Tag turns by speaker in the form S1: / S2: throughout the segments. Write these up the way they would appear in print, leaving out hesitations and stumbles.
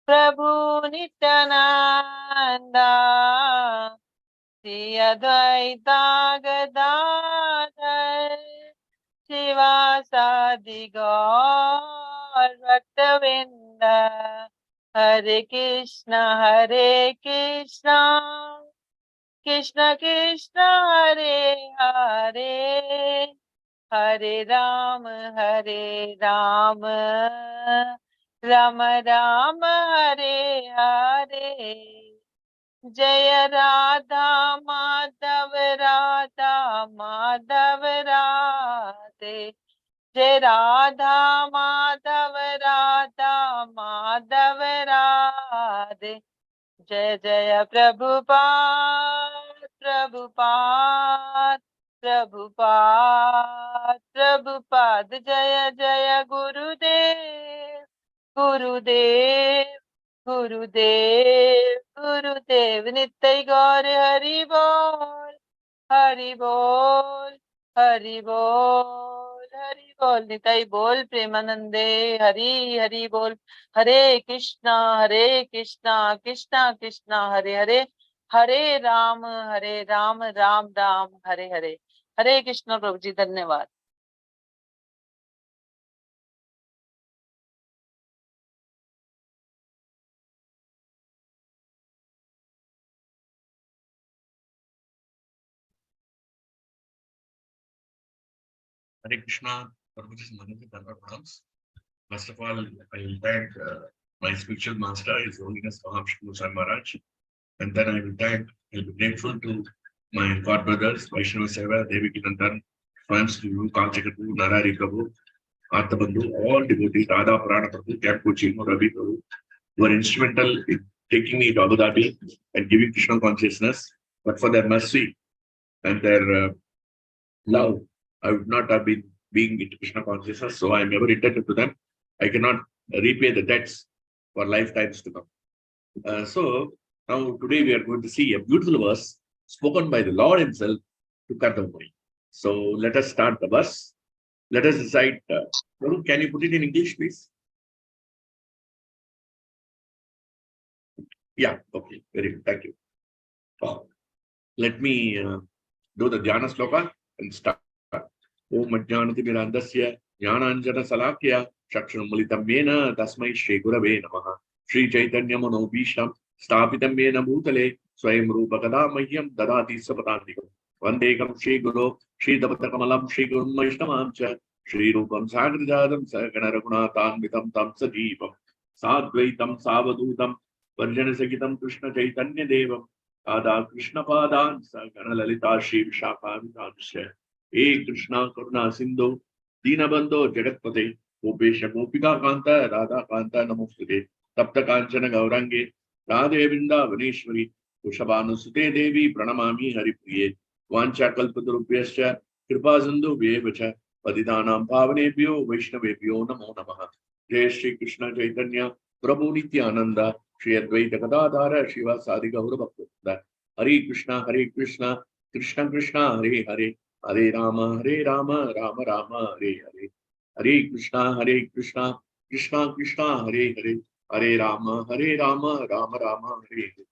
S1: प्रभु नित्यानंदा श्री अद्वैता गदाधर शिवासादि गौर भक्तवृंद हरे कृष्णा कृष्ण कृष्ण हरे हरे हरे राम राम राम हरे हरे जय राधा माधव राधे जय राधा माधव राधे जय जय प्रभुपाद जय जय गुरुदेव नित्य गौर हरि बोल निताई बोल प्रेमानंदे हरि हरि बोल। हरे कृष्णा कृष्णा कृष्णा हरे हरे हरे राम राम राम हरे हरे। हरे कृष्ण प्रभु जी, धन्यवाद।
S2: Hare Krishna, first of all, I will thank my spiritual master, His Holiness Mahavishnu Maharaj, and then I will be grateful to my god brothers, Vaishnava Seva, Devi Kinandan, friends to you, Kalchakatu, Narari Prabhu, Arthabandhu, all devotees, Radha Purana Prabhu, Kyakuchi, Ravi Prabhu, who were instrumental in taking me to Abu Dhabi and giving Krishna consciousness, but for their mercy and their love, I would not have been being into Krishna consciousness, so I am ever indebted to them. I cannot repay the debts for lifetimes to come. So now today we are going to see a beautiful verse spoken by the Lord himself to Kardam Muni. So let us start the verse. Let us recite. Can you put it in English, please? Yeah, okay, very good, thank you. Let me do the Dhyana Sloka and start. Om Ajnanati Mirandasya Jnananjana Salakya Chakshurmulitam Yena Tasmai Shri Gurave Namaha Shri Chaitanya Manobhisham Stapitam Yena Bhutale Swayam Rupa Kada Mahyam Dadati Sapatantikam Vandekam Shri Guru Shri Davatakamalam Shri Gurum Vaishnavamcha Shri Rupam Sagrijadam Sagana Raghunathanvitam Tam Sajeevam Sadvaitam Savadutam Varjana Sagitam Krishna Chaitanya Devam Ada Krishna Padan Sagana Lalita Shri Vishakhavitamsya हे कृष्णा करुणा सिंधु दीनबंधो जगत्पते गोपेश गोपिका कांता राधा कांता नमोस्तुते तप्त कांचन गौरांगे राधे वृंदावनेश्वरी वृषभानुसुते देवी प्रणमामि हरिप्रिये वांछा कल्पतरुभ्यश्च कृपा सिन्धुभ्येव च पतितानां पावनेभ्यो वैष्णवेभ्यो नमो नमः। जय श्री कृष्ण चैतन्य प्रभु नित्यानंद श्री अद्वैत गदाधर शिवासादि गौर भक्तवृंद। हरे कृष्णा कृष्ण कृष्ण हरे हरे हरे राम राम राम हरे हरे। हरे कृष्णा कृष्ण कृष्ण हरे हरे हरे राम राम राम हरे हरे।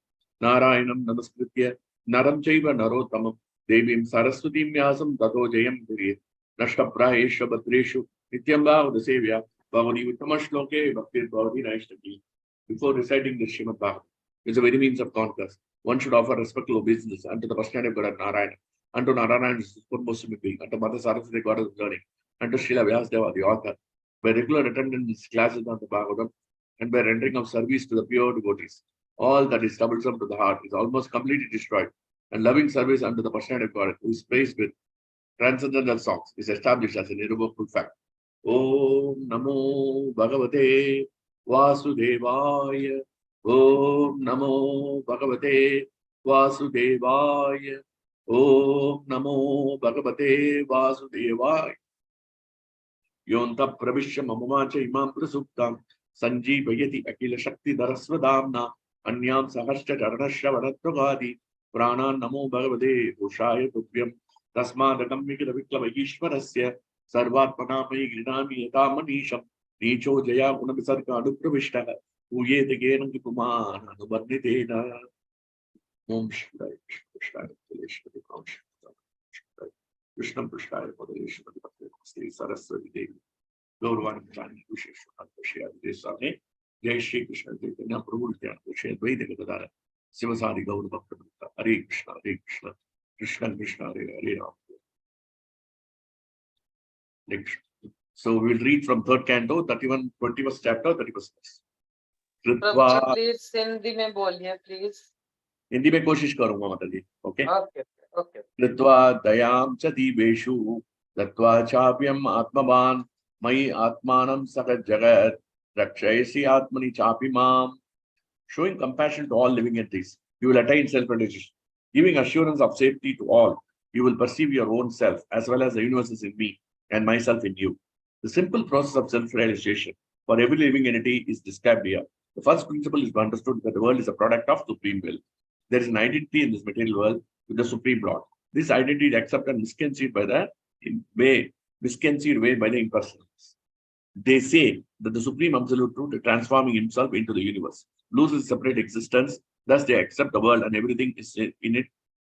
S2: नारायणं नमस्कृत्य नरं चैव नरोत्तमं देवीं सरस्वतीं व्यासं ततो जयं कुर्यात्। नष्टप्रायेषु भद्रेषु नित्यं भावसेव्या भवति उत्तमश्लोके भक्तिर्भवति नैष्ठिकी। Before reciting the Śrīmad-Bhāgavatam, it's a very means of conquest. One should offer respectful obeisance unto the personality of God Narayana, unto Narayana, the foremost being, unto Mother Saraswati, God of learning, unto Srila Vyasadeva, the author. By regular attendance classes on the Bhagavatam and by rendering of service to the pure devotees, all that is troublesome to the heart is almost completely destroyed, and loving service unto the personality of God, who is praised with transcendental songs, is established as an irrevocable fact. Om Namo Bhagavate Vasudevaya. Om Namo Bhagavate Vasudevaya. Om Namo Bhagavate Vasudevaya. Yonta Pravishya Mamamacha Imam Prasuktam Sanjeevayati Akila Shakti Darasvadamna Anyam Sahascha Charanasya Varatvagadi Prana Namo Bhagavate Ushaya Tubhyam Tasmadakam Vikila Viklava Ishwarasya Sarvatmanamai Grinami Yata Manisham Nicho Jaya Gunavisarka Anupravishtaha Uyete Genam Kuman, Anubanditena, Om Shivaya, Krishna, Krishna Prasthaya, Moderation of the Sri Saraswati Devi, Gauravan Chani, Visheshwar, Shia, Desane, Jai Shri Krishna, Chaitanya Prabhu, Shia, Veda Gadara, Sivasari Gaur Bhakta, Hare Krishna, Hare Krishna, Krishna Krishna, Hare Ram. Next. So we'll read from third canto, 21st chapter, 31st verse.
S1: Prabhu please Hindi में बोलिए please.
S2: Hindi में कोशिश करूंगा माता जी. Okay
S1: okay okay.
S2: कृत्वा दयां च दीवेषु दत्वा चाप्यम आत्मवान् मयि आत्मानं सगत जगत रक्षयसि आत्मनि चापि माम. Showing compassion to all living entities, you will attain self-realization. Giving assurance of safety to all, you will perceive your own self as well as the universe is in me and myself in you. The simple process of self-realization for every living entity is described here. The first principle is to understand that the world is a product of supreme will. There is an identity in this material world with the supreme Lord. This identity is accepted and misconceived by the way by the impersonalists. They say that the supreme absolute truth is transforming himself into the universe, loses separate existence. Thus, they accept the world and everything is in it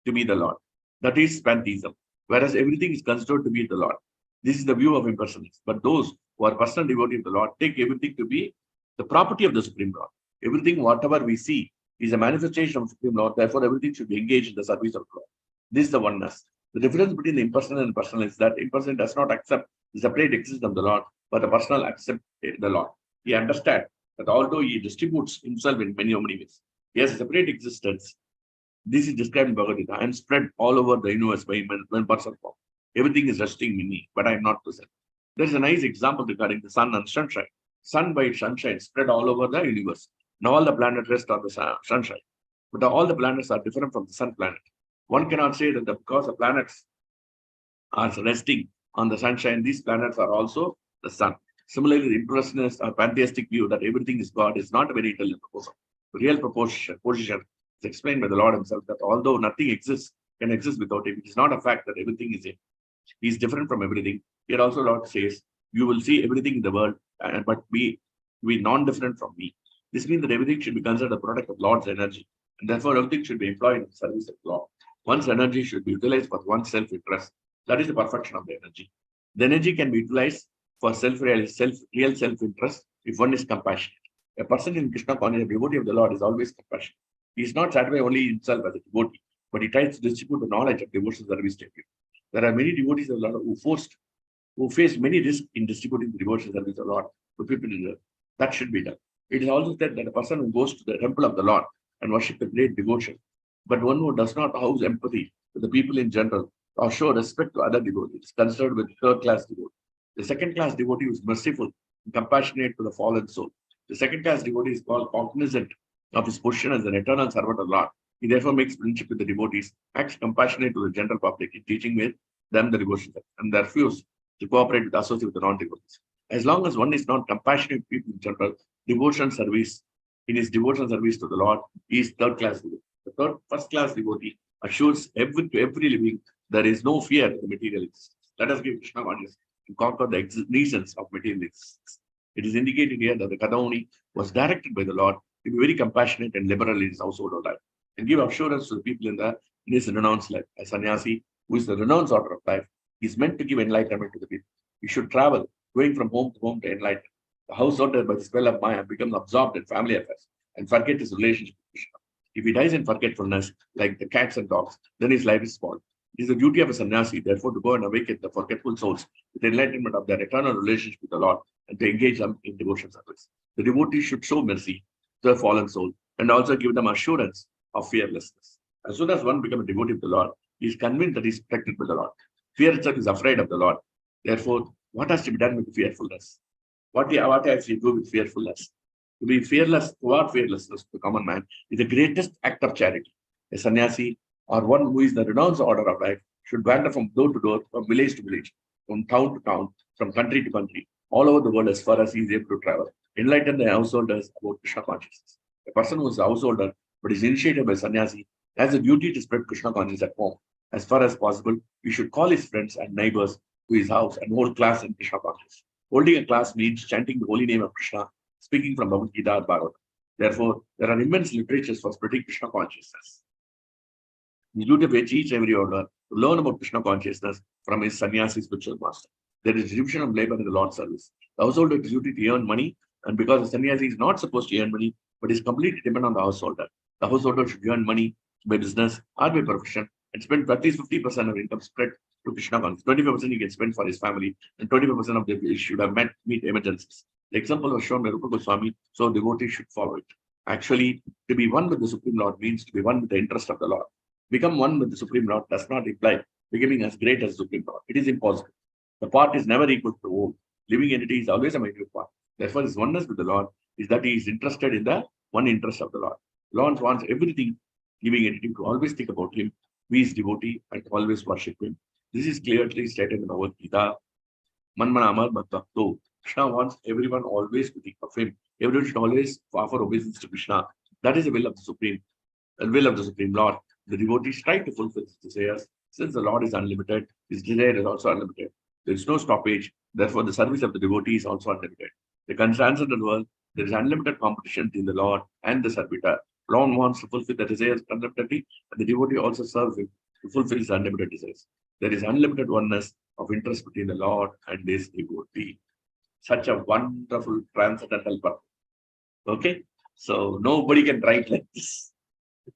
S2: to be the Lord. That is pantheism, whereas everything is considered to be the Lord. This is the view of impersonalists. But those who are personal devotees of the Lord take everything to be the property of the supreme Lord. Everything, whatever we see, is a manifestation of the supreme Lord. Therefore, everything should be engaged in the service of the Lord. This is the oneness. The difference between the impersonal and personal is that impersonal does not accept the separate existence of the Lord, but the personal accepts the Lord. He understands that although he distributes himself in many ways, he has a separate existence. This is described in Bhagavad Gita. I am spread all over the universe by one person form. Everything is resting in me, but I am not present. There is a nice example regarding the sun and sunshine. Sun by sunshine spread all over the universe. Now all the planets rest on the sunshine. But all the planets are different from the sun planet. One cannot say that because the planets are resting on the sunshine, these planets are also the sun. Similarly, the impressionist or pantheistic view that everything is God is not a very intelligent proposal. The real position is explained by the Lord himself that although nothing exists, can exist without him, it is not a fact that everything is him. He is different from everything. Here also Lord says, you will see everything in the world, but be non-different from me. This means that everything should be considered a product of Lord's energy, and therefore everything should be employed in the service of Lord. One's energy should be utilized for one's self-interest. That is the perfection of the energy. The energy can be utilized for real self-interest if one is compassionate. A person in Krishna consciousness, a devotee of the Lord, is always compassionate. He is not satisfied only himself as a devotee, but he tries to distribute the knowledge of devotional service to everyone. There are many devotees of the Lord who face many risks in distributing the devotional service of the Lord to people in the earth. That should be done. It is also said that a person who goes to the temple of the Lord and worship with great devotion, but one who does not house empathy with the people in general or show respect to other devotees, is considered with third-class devotee. The second-class devotee is merciful and compassionate to the fallen soul. The second-class devotee is called cognizant of his position as an eternal servant of the Lord. He therefore makes friendship with the devotees, acts compassionate to the general public in teaching with them the devotion, and they refuse to cooperate with associate with the non-devotees. As long as one is not compassionate to people in general, devotion service, in his devotional service to the Lord, he is third-class devotee. The first-class devotee assures to every living there is no fear in the material existence. Let us give Krishna consciousness to conquer the reasons of material existence. It is indicated here that the Kardam Muni was directed by the Lord to be very compassionate and liberal in his household life and give assurance to the people in his renounced life. A sannyasi, who is the renounced order of life, is meant to give enlightenment to the people. He should travel, going from home to enlighten. The householder, by the spell of Maya, becomes absorbed in family affairs and forget his relationship with Krishna. If he dies in forgetfulness, like the cats and dogs, then his life is spoiled. It is the duty of a sannyasi, therefore, to go and awaken the forgetful souls with the enlightenment of their eternal relationship with the Lord and to engage them in devotion service. The devotee should show mercy to the fallen soul and also give them assurance of fearlessness. As soon as one becomes a devotee of the Lord, he is convinced that he is protected by the Lord. Fear itself is afraid of the Lord. Therefore, what has to be done with fearfulness? What has to do with fearfulness? To be fearless, toward fearlessness to the common man is the greatest act of charity. A sannyasi or one who is the renounced order of life should wander from door to door, from village to village, from town to town, from country to country, all over the world as far as he is able to travel. Enlighten the householders about Krishna consciousness. A person who is a householder but is initiated by sannyasi has a duty to spread Krishna consciousness at home. As far as possible, he should call his friends and neighbors to his house and hold class in Krishna consciousness. Holding a class means chanting the holy name of Krishna, speaking from Bhagavad Gita or Bhagavatam. Therefore, there are immense literatures for spreading Krishna consciousness. The duty of each every order to learn about Krishna consciousness from his sannyasi spiritual master. There is distribution of labor in the Lord's service. The householder is duty to earn money, and because the sannyasi is not supposed to earn money, but is completely dependent on the householder. The householder should earn money by business or by profession and spend at least 50% of income spread to Krishna consciousness. 25% he can spend for his family, and 25% of the should have meet emergencies. The example was shown by Rupa Goswami, so devotees should follow it. Actually, to be one with the Supreme Lord means to be one with the interest of the Lord. Become one with the Supreme Lord does not imply becoming as great as the Supreme Lord. It is impossible. The part is never equal to the whole. Living entity is always a minute part. Therefore, his oneness with the Lord is that he is interested in the one interest of the Lord. Lord wants everything living entity to always think about him, be his devotee, and always worship him. This is clearly stated in the Bhagavad Gita. Manmanamar Bhakto. Krishna wants everyone always to think of him. Everyone should always offer obeisance to Krishna. That is the will of the Supreme Lord. The devotees try to fulfill his desires. Since the Lord is unlimited, his desire is also unlimited. There is no stoppage. Therefore, the service of the devotee is also unlimited. The transcendental world, there is unlimited competition between the Lord and the servitor. Lord wants to fulfill the desires unlimitedly, and the devotee also serves him to fulfill his unlimited desires. There is unlimited oneness of interest between the Lord and his devotee. Such a wonderful transcendental purpose. Okay? So nobody can write like this.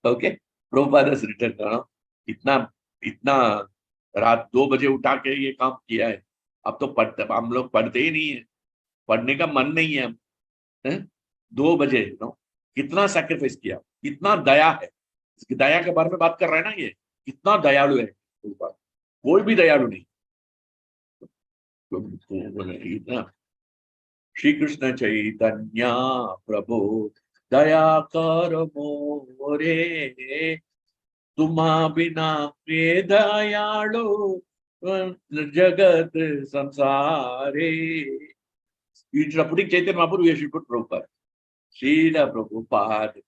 S2: Okay? Prabhupada has written, इतना रात 2 बजे उठा के ये काम किया है. अब तो हम लोग पढ़ते ही नहीं है, पढ़ने का मन नहीं है. 2 बजे कितना सैक्रिफाइस किया, कितना दया है. इसकी दया के बारे में बात कर रहे हैं ना. ये कितना दयालु है. कोई भी दयालु नहीं. श्री कृष्ण चैतन्य प्रभु दया कर मोरे, तुम्हा बिना प्रिय दयालु जगत संसारे. Instead of putting Chaitanya Mahaprabhu, you should put Prabhupada. Srila Prabhupada.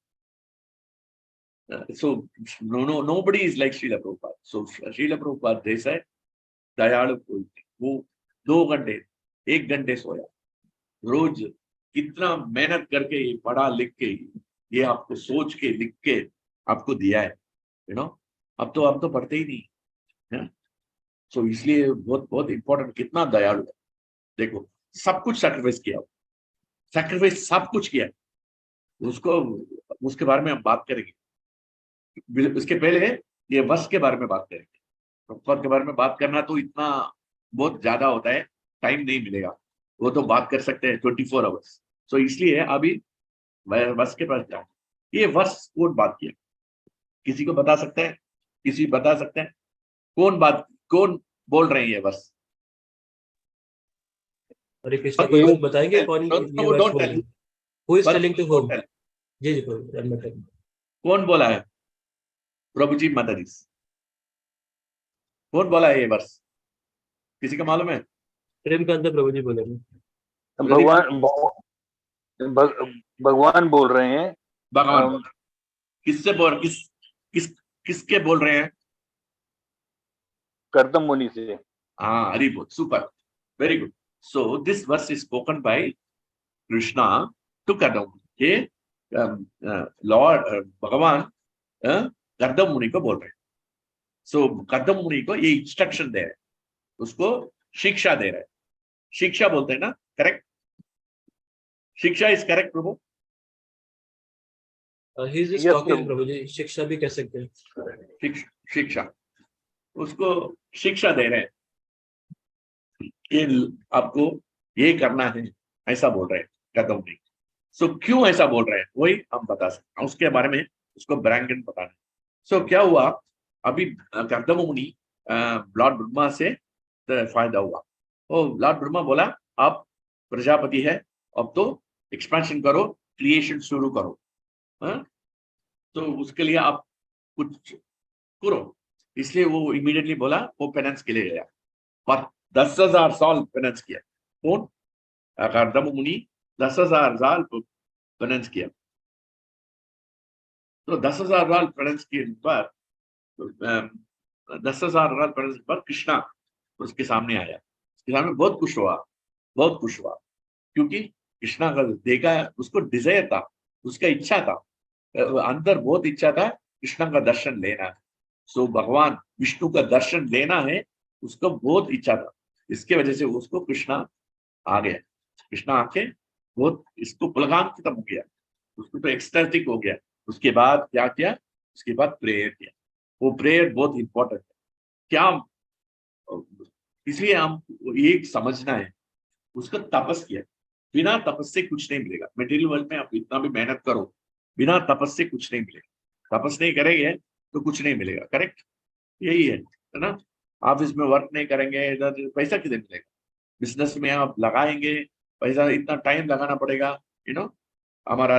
S2: So nobody is like Srila Prabhupada. So Srila Prabhupada, they said, दयालु कोई वो 2 घंटे 1 घंटे सोया रोज. कितना मेहनत करके ये पढ़ा लिख के ये आपको सोच के लिख के आपको दिया है. अब तो पढ़ते ही नहीं है. सो इसलिए बहुत बहुत इंपॉर्टेंट, कितना दयालु है. देखो सब कुछ सैक्रिफाइस किया, सैक्रिफाइस सब कुछ किया. उसके बारे में हम बात करेंगे. उसके पहले ये वश के बारे में बात करेंगे. के बारे में बात करना तो इतना बहुत ज्यादा होता है, टाइम नहीं मिलेगा. वो तो बात कर सकते हैं 24 आवर्स. सो इसलिए अभी वश के पास जाए. ये वश कौन बात किया, किसी को बता सकते हैं? किसी बता सकते हैं कौन बोल रहे हैं ये वश?
S3: हरे कृष्ण को बताएंगे कौन ये वश बोल रहे हैं? Who is telling to whom? जी
S2: कौन बोला है? प्रभु जी माता जी. कौन बोला है ये वर्ष? किसी का मालूम है?
S3: प्रेम का अंतर प्रभु जी बोले.
S4: भगवान बोल रहे हैं.
S2: भगवान किससे बोल किसके बोल रहे हैं?
S4: कर्दम मुनि से.
S2: हाँ, हरि बोल. Super, very good. So this verse is spoken by Krishna to Kardam. ये लॉर्ड भगवान कर्दम मुनि को बोल रहे हैं. सो कर्दम मुनि को ये इंस्ट्रक्शन दे रहे हैं, उसको शिक्षा दे रहे हैं. शिक्षा बोलते हैं ना, correct? Shiksha is correct Prabhu?
S3: He is talking Prabhu ji. Shiksha भी कह सकते हैं.
S2: शिक्षा, उसको शिक्षा दे रहे हैं. ये आपको ये करना है, ऐसा बोल रहे हैं कर्दम मुनि. सो क्यों ऐसा बोल रहे हैं वही हम बता सकते हैं. उसके बारे में उसको ब्रैंगन बताना. सो क्या हुआ, अभी कर्दम मुनि लॉर्ड ब्रह्मा से फायदा हुआ. लॉर्ड ब्रह्मा बोला आप प्रजापति है, अब तो एक्सपेंशन करो, क्रिएशन शुरू करो. तो उसके लिए आप कुछ करो. इसलिए वो इमीडिएटली बोला, वो पेनेंस के लिए गया. पर 10,000 साल पेनेंस किया. कौन? कर्दम मुनि 10,000 साल पेनेंस किया. तो 10,000 साल पेनेंस के बाद 10,000 साल पेनेंस के बाद कृष्णा उसके सामने आया. उसके सामने बहुत खुश हुआ, क्योंकि कृष्णा का देखा, उसको डिजायर था उसका इच्छा था, अंदर बहुत इच्छा था कृष्ण का दर्शन लेना है। सो भगवान विष्णु का दर्शन लेना है, उसको बहुत इच्छा था। इसके वजह से उसको कृष्णा आ गया। कृष्णा आके बहुत इसको प्लगाम खत्म हो गया, उसको तो एक्सटैटिक हो गया। उसके बाद क्या किया? उसके बाद प्रेयर किया। वो प्रेयर बहुत इंपॉर्टेंट है। क्या, इसलिए हम एक समझना है, उसको तपस किया। बिना तपस से कुछ नहीं मिलेगा। मटेरियल वर्ल्ड में आप इतना भी मेहनत करो, बिना तपस से कुछ नहीं मिलेगा। तपस नहीं करेंगे तो कुछ नहीं मिलेगा। करेक्ट, यही है ना? ऑफिस में वर्क नहीं करेंगे, इधर पैसा किधर मिलेगा? बिजनेस में आप लगाएंगे पैसा, इतना टाइम लगाना पड़ेगा, हमारा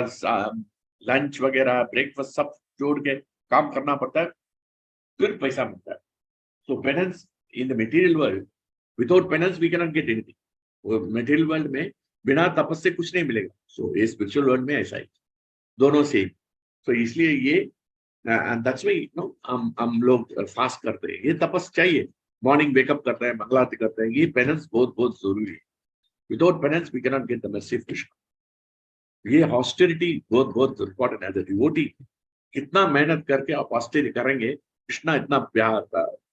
S2: लंच वगैरह ब्रेकफास्ट सब जोड़ के काम करना पड़ता है, फिर पैसा मिलता है। So penance in the material world, without penance we can not get anything. Material world में बिना तपस से कुछ नहीं मिलेगा। सो ये स्पिरिचुअल वर्ल्ड में ऐसा ही, दोनों सेम। सो इसलिए ये दैट्स व्हाई हम लोग फास्ट करते हैं, ये तपस चाहिए। मॉर्निंग वेकअप करते हैं, मंगला आरती करते हैं, ये पेनेंस बहुत बहुत जरूरी है। Without penance we can not get the message Krishna. ये हॉस्टिलिटी बहुत बहुत इंपॉर्टेंट है। डिवोटी कितना मेहनत करके आप हॉस्टिलिटी करेंगे, कृष्णा इतना प्यार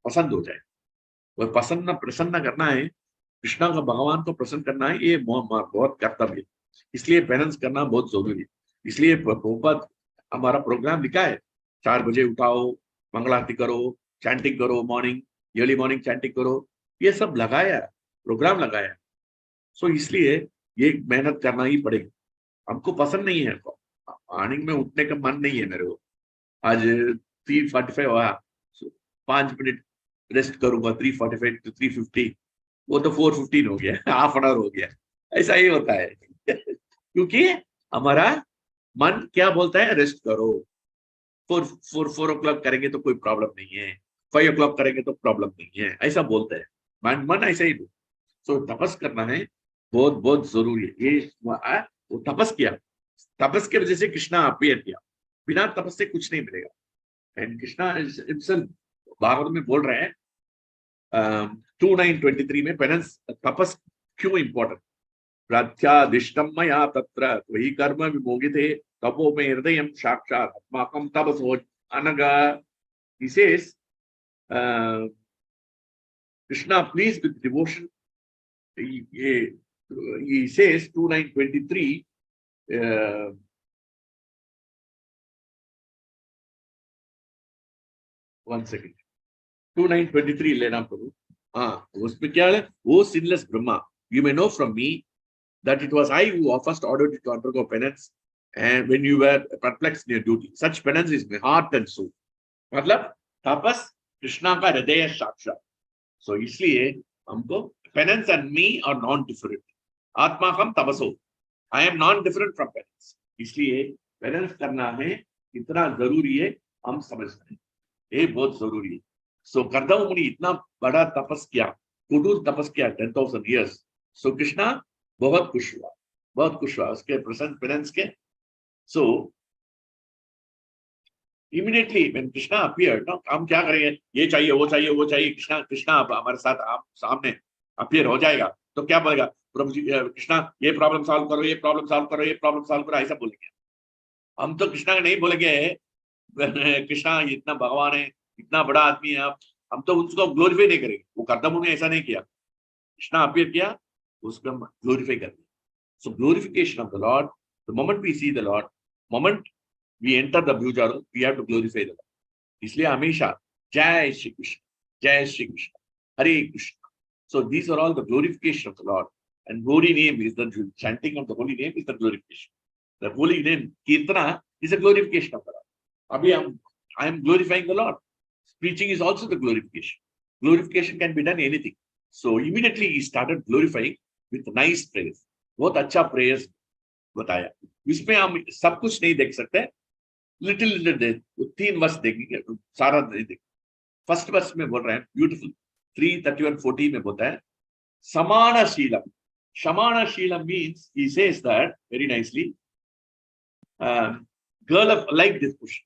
S2: पसंद हो जाए। वह प्रसन्न करना है, कृष्णा का भगवान को प्रसन्न करना है, ये बहुत कर्तव्य है। इसलिए पेनेंस करना बहुत जरूरी है। इसलिए बहुत हमारा प्रोग्राम लिखा है, 4 बजे उठाओ, मंगलारती करो, चैंटिंग करो, अर्ली मॉर्निंग चैंटिंग करो, ये सब लगाया, प्रोग्राम लगाया। सो इसलिए ये मेहनत करना ही पड़ेगी। हमको पसंद नहीं है, मॉर्निंग में उठने का मन नहीं है मेरे को। आज 3:45 हुआ, 5 मिनट रेस्ट करूंगा, 3:45 to 3:50, वो तो 4:15 हो गया, हाफ एन आवर हो गया। ऐसा ही होता है क्योंकि हमारा मन क्या बोलता है, रेस्ट करो। 4 o'clock करेंगे तो कोई प्रॉब्लम नहीं है, 5 o'clock करेंगे तो प्रॉब्लम नहीं है, ऐसा बोलता है मन ऐसा ही। तो तपस करना है, बहुत बहुत जरूरी है। ये वो तपस किया, तपस की वजह से कृष्णा अपीयर किया। बिना तपस से कुछ नहीं मिलेगा। एंड कृष्णा हिमसेल्फ भागवत में बोल रहे हैं 2:9-23 में, पेनेंस, तपस क्यों इंपॉर्टेंट? प्रत्यादिष्टम मया तत्र वही कर्म विमोगिते तपो में हृदय साक्षात अस्माकं तपसो अनग। He says, Krishna pleased with devotion. He says 2:9-23, one second, 2:9-23 लेना प्रभु। हाँ, उसमें क्या है? वो sinless Brahma, you may know from me that it was I who first ordered you to undergo penance, and when you were perplexed in your duty, such penance is my heart and soul. मतलब तपस कृष्णा का हृदय साक्षात। So इसलिए हमको penance and me are non different. आत्माकम तपसो, I am non different from penance. इसलिए penance करना है, इतना जरूरी है, हम समझते हैं ये बहुत जरूरी है। सो कर्दम मुनि इतना बड़ा तपस किया, कुडूर तपस किया 10,000 years। सो कृष्णा बहुत खुश हुआ, बहुत खुश हुआ उसके प्रेजेंट पेनेंस के। सो immediately when Krishna appeared, no, हम क्या करेंगे, ये चाहिए वो चाहिए वो चाहिए, कृष्णा अब हमारे साथ आप सामने अपीयर हो जाएगा तो क्या बोलेगा? प्रभु जी, कृष्णा ये प्रॉब्लम सॉल्व करो, ये प्रॉब्लम सॉल्व करो, ये प्रॉब्लम सॉल्व करो, ऐसा बोलेंगे। हम तो कृष्णा का नहीं बोलेंगे कृष्णा इतना भगवान है, इतना बड़ा आदमी है आप, हम तो उसको ग्लोरीफाई नहीं करेंगे। वो कर्दम मुनि ऐसा नहीं किया, कृष्णा अपीयर किया, उसको हम ग्लोरीफाई कर दिया। So glorification of the lord, the moment we see the lord, moment we enter the Bhujaru, we have to glorify the Lord. इसलिए हमेशा जय श्री कृष्ण, जय श्री कृष्ण, हरे Krishna. So these are all the glorification of the Lord, and holy name is the chanting of the holy name is the glorification. The holy name Kirtana is a glorification of the Lord. अभी I am glorifying the Lord. Preaching is also the glorification. Glorification can be done anything. So immediately he started glorifying with nice prayers. बहुत अच्छा prayers बताया। इसमें हम सब कुछ नहीं देख सकते, लिटिल 3 वर्स देखेंगे, सारा नहीं देखेंगे। फर्स्ट वर्स में बोल रहे हैं ब्यूटीफुल, 3:31-40 में बोलता है समानशीलम। समानशीलम means he says that very nicely, girl of like this पुरुष।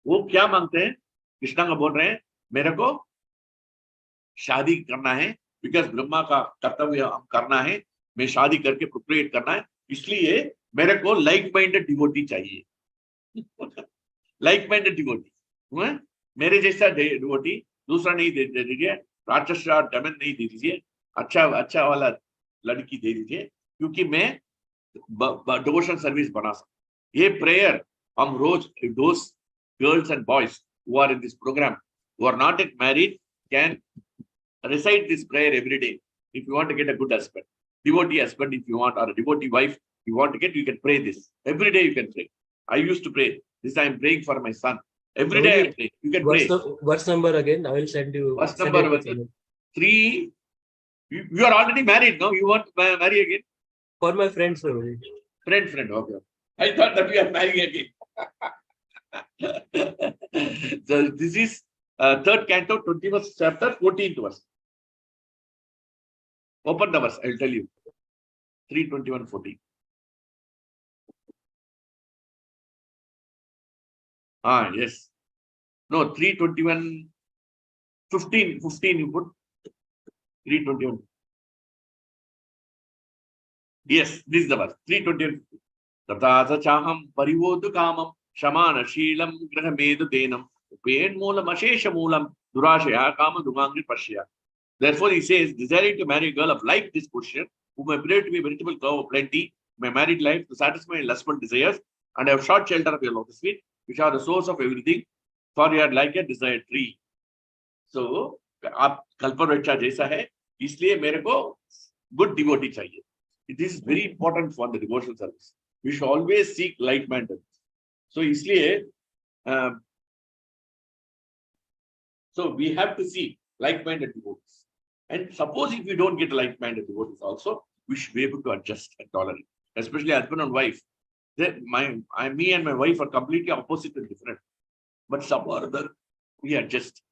S2: वो क्या मांगते हैं? कृष्णा का बोल रहे हैं मेरे को शादी करना है, बिकॉज ब्रह्मा का कर्तव्य हम करना है, मैं शादी करके प्रोक्रिएट करना है, इसलिए मेरे को लाइक माइंडेड डिवोटी चाहिए। लाइक माइंडेड डिवोटी, मेरे जैसा डिवोटी दूसरा नहीं दे दीजिए, राक्षस और डेमन नहीं दे दीजिए, अच्छा वाला लड़की दे दीजिए, क्योंकि मैं डिवोशन सर्विस बना सकूं। ये प्रेयर हम रोज, those girls and boys who are in this program, who are not yet married, can recite this prayer every day. If you want to get a good husband, devotee husband, if you want, or a devotee wife, you want to get, you can pray this. Every day you can pray. I used to pray. This I am praying for my son. Every day I am praying. You can pray.
S3: Verse number again, I will send you.
S2: Verse number 3. You are already married, no? You want to marry again?
S3: For my friends.
S2: Friend. Okay. I thought that we are marrying again. So this is third canto, 21st chapter, 14th verse. Open the verse, I will tell you. 3:21:14. Yes. No, 3:21:15. 15 you put. 3:21. Yes, this is the verse. 3:21. Tata chaham parivodu kamam shamana sheelam grahamedu denam upen moolam ashesha moolam durashaya kama dugangri pashya. Therefore he says, desiring to marry a girl of like disposition, whom I pray to be a veritable cow of plenty, my married life to satisfy my lustful desires, and have sought shelter of your lotus feet, which are the source of everything, for you are like a desired tree. So आप कल्पवृक्षा जैसा है, इसलिए मेरे को good devotee चाहिए. This is very important for the devotional service. We should always seek like-minded. So इसलिए so we have to seek like-minded devotees. And suppose if we don't get like-minded devotees also, we should be able to adjust and tolerate. Especially husband and wife. Me and my wife are completely opposite and different. But somehow or other, we adjust.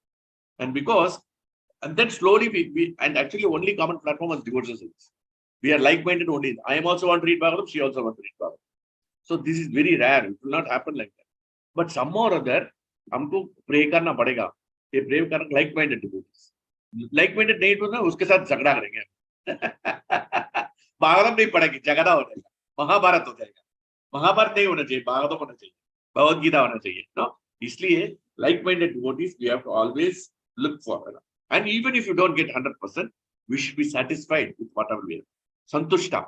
S2: And then slowly we and actually only common platform is devotional service. We are like-minded only. I am also want to read Bhagavatam, she also wants to read Bhagavatam. So this is very rare. It will not happen like that. But somehow or other, हमको pray करना पड़ेगा. ये pray करना like-minded devotees. Like-minded नहीं तो ना उसके साथ झगड़ा करेंगे. भागवतम नहीं पढ़ेंगे, झगड़ा हो जाएगा. महाभारत हो जाएगा. महाभारत नहीं होना चाहिए, भागवतम होना चाहिए. भगवद गीता होना चाहिए. No? इसलिए like-minded devotees we have to always look for. And even if you don't get 100%, we should be satisfied with whatever we have. Santushta,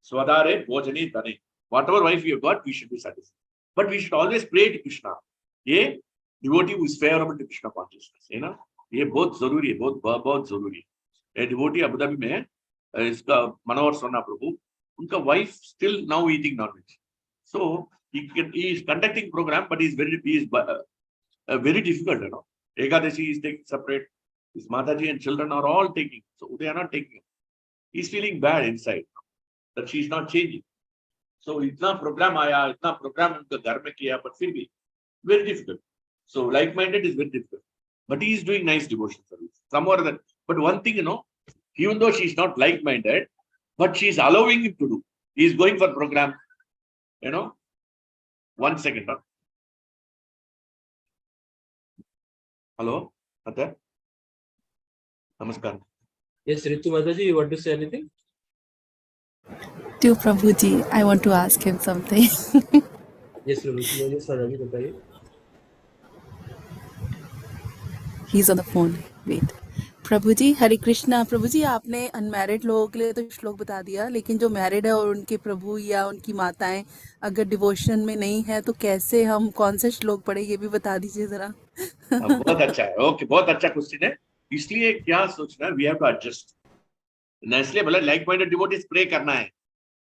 S2: swadare bhojane dane. Whatever wife you have got, we should be satisfied. But we should always pray to Krishna. ये devotee who is favorable to Krishna consciousness, ये बहुत जरूरी है, बहुत जरूरी है. Devotee Abu Dhabi में इसका मनोहर सोना प्रभु, उनका wife still now eating non-veg. So he is conducting program, but he is very difficult. Ekadashi is taking separate. His Mataji and children are all taking, so they are not taking. He's feeling bad inside that she is not changing. So itna program aaya, itna program unka ghar mein kiya, but फिर भी very difficult. So like-minded is very difficult. But he is doing nice devotion service. Somewhere that. But one thing, even though she is not like-minded, but she is allowing him to do. He is going for program. 1 second. Hello, Ate. Namaskar.
S3: Yes, Ritu Mataji, you want to say anything?
S5: To Prabhuji, I want to ask him something.
S3: Yes, Prabhuji.
S5: He's on the phone. Wait. प्रभुजी हरे कृष्णा. प्रभुजी आपने unmarried लोगों के लिए तो श्लोक बता दिया, लेकिन जो मैरिड है और उनके प्रभु या उनकी माताएं अगर डिवोशन में नहीं है तो कैसे हम कौन से श्लोक पढ़े, ये भी बता दीजिए जरा.
S2: बहुत अच्छा है. ओके, बहुत अच्छा क्वेश्चन है. इसलिए क्या सोचना, वी हैव टू एडजस्ट. इसलिए बोला लाइक माइंडेड डिवोटीज प्रे करना है.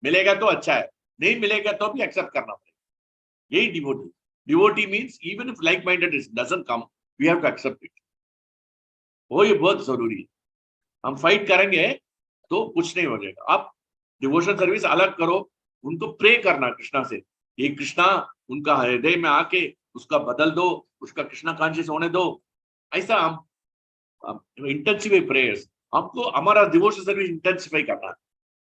S2: मिलेगा तो अच्छा है, नहीं मिलेगा तो भी एक्सेप्ट करना पड़ेगा. यही devotee. Devotee means even if like minded doesn't come, we have to accept it. वो ये बहुत जरूरी है. हम फाइट करेंगे तो कुछ नहीं हो जाएगा. आप डिवोशन सर्विस अलग करो, उनको प्रे करना कृष्णा से. ये कृष्णा उनका हृदय में आके उसका बदल दो, उसका कृष्णा कॉन्शियस होने दो. ऐसा हम इंटेंसिफाई प्रेयर्स. हमको हमारा डिवोशन सर्विस इंटेंसिफाई करना है.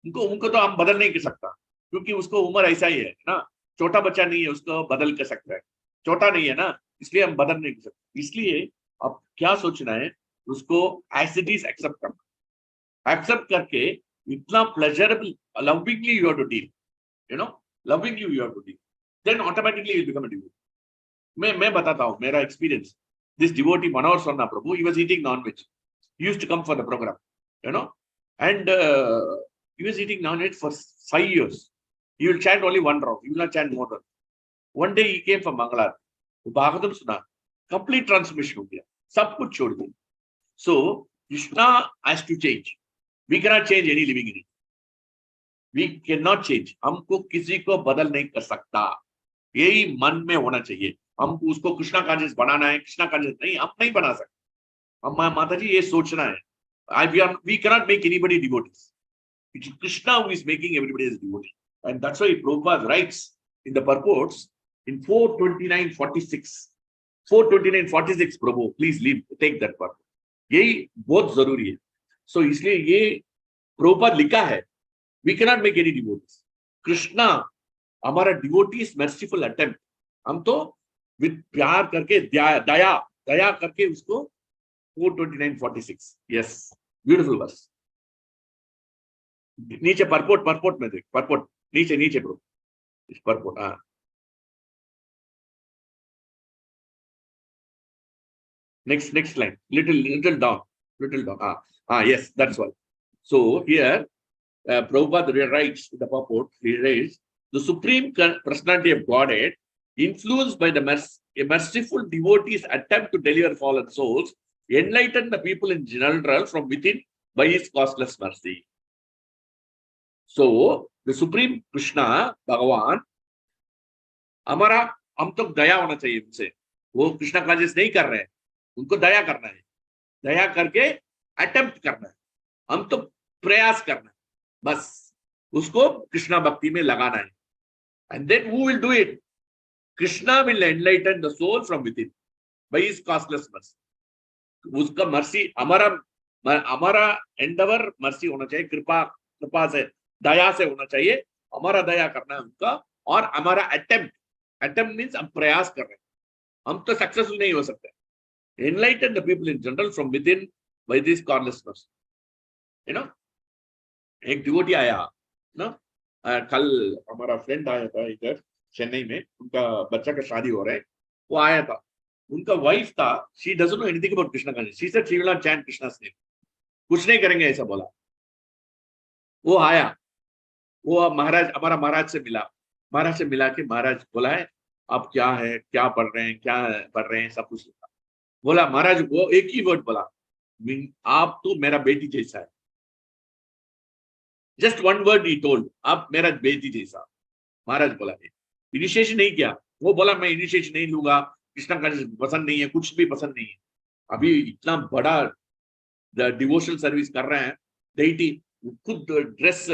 S2: उनको तो हम बदल नहीं कर सकता, क्योंकि उसको उम्र ऐसा ही है ना. छोटा बच्चा नहीं है, उसको बदल कर सकता है. छोटा नहीं है ना, इसलिए हम बदल नहीं कर सकते. इसलिए अब क्या सोचना है, उसको एज इट इज एक्सेप्ट करना. एक्सेप्ट करके इतना pleasurable, lovingly you have to deal, you know, lovingly you have to deal, then automatically you become a devotee. मैं बताता हूँ मेरा experience. This devotee Manohar Swarna Prabhu, he was eating non-veg. He used to come for the program, you know, and he was eating non-veg for 5 years. He will chant only one round. He will not chant more than. One day he came from Mangalar. Bhagavatam सुना, complete transformation हो गया, सब कुछ छोड़ दिया. So Krishna has to change. We cannot change any living entity. We cannot change. हमको किसी को बदल नहीं कर सकता. यही मन में होना चाहिए. हमको उसको कृष्णा कॉन्शियस बनाना है. कृष्णा कॉन्शियस नहीं, हम नहीं बना सकते. हम माता जी ये सोचना है. We cannot make anybody devotees. It's Krishna who is making everybody as devotee. And that's why Prabhupada writes in the purports in 429.46. 429.46 Prabhu, please leave, take that part. यही बहुत जरूरी है. So इसलिए ये Prabhupada लिखा है. We cannot make any devotees. Krishna हमारा devotee is merciful attempt. हम तो with प्यार करके दया करके उसको 429.46. Yes, beautiful verse. नीचे purport में देख, purport नीचे bro. इस purport हाँ. Next line, little down. Yes, that's all. So here, Prabhupada writes in the purport, he writes, the Supreme Personality of Godhead, influenced by the merciful devotee's attempt to deliver fallen souls, enlighten the people in general from within by his causeless mercy. So, the Supreme Krishna, Bhagavan, हमारा हम तो दया होना चाहिए उनसे. वो Krishna conscious नहीं कर रहे हैं, उनको दया करना है. दया करके अटेम्प्ट करना है. हम तो प्रयास करना है, बस उसको कृष्णा भक्ति में लगाना है. And then who will do it? Krishna will enlighten the soul from within by his causeless mercy. उसका मर्सी हमारा एंडेवर मर्सी होना चाहिए, कृपा से, दया से होना चाहिए. हमारा दया करना है उनका. और हमारा अटेम्प्ट मीन्स हम प्रयास कर रहे हैं. हम तो सक्सेसफुल नहीं हो सकते. Enlighten the people in general from within by this causeless mercy. You know, एक डिवोटी आया ना, कल हमारा फ्रेंड आया था इधर चेन्नई में. उनका बच्चा का शादी हो रहा है. वो आया था. उनका वाइफ था. she doesn't know anything about Krishna consciousness. She said she will not chant Krishna's name. कुछ नहीं करेंगे ऐसा बोला. वो आया, वो महाराज, हमारा महाराज से मिला के महाराज बोला है आप क्या है, क्या पढ़ रहे हैं सब कुछ. बोला महाराज, वो एक ही वर्ड बोला, आप तो मेरा बेटी जैसा है. Just one word he told, आप मेरा बेटी जैसा. महाराज बोला. इनिशिएशन नहीं किया. वो बोला मैं इनिशिएशन नहीं लूंगा, कृष्णा का पसंद नहीं है, कुछ भी पसंद नहीं है. अभी इतना बड़ा डिवोशनल सर्विस कर रहे हैं. डेटी खुद ड्रेस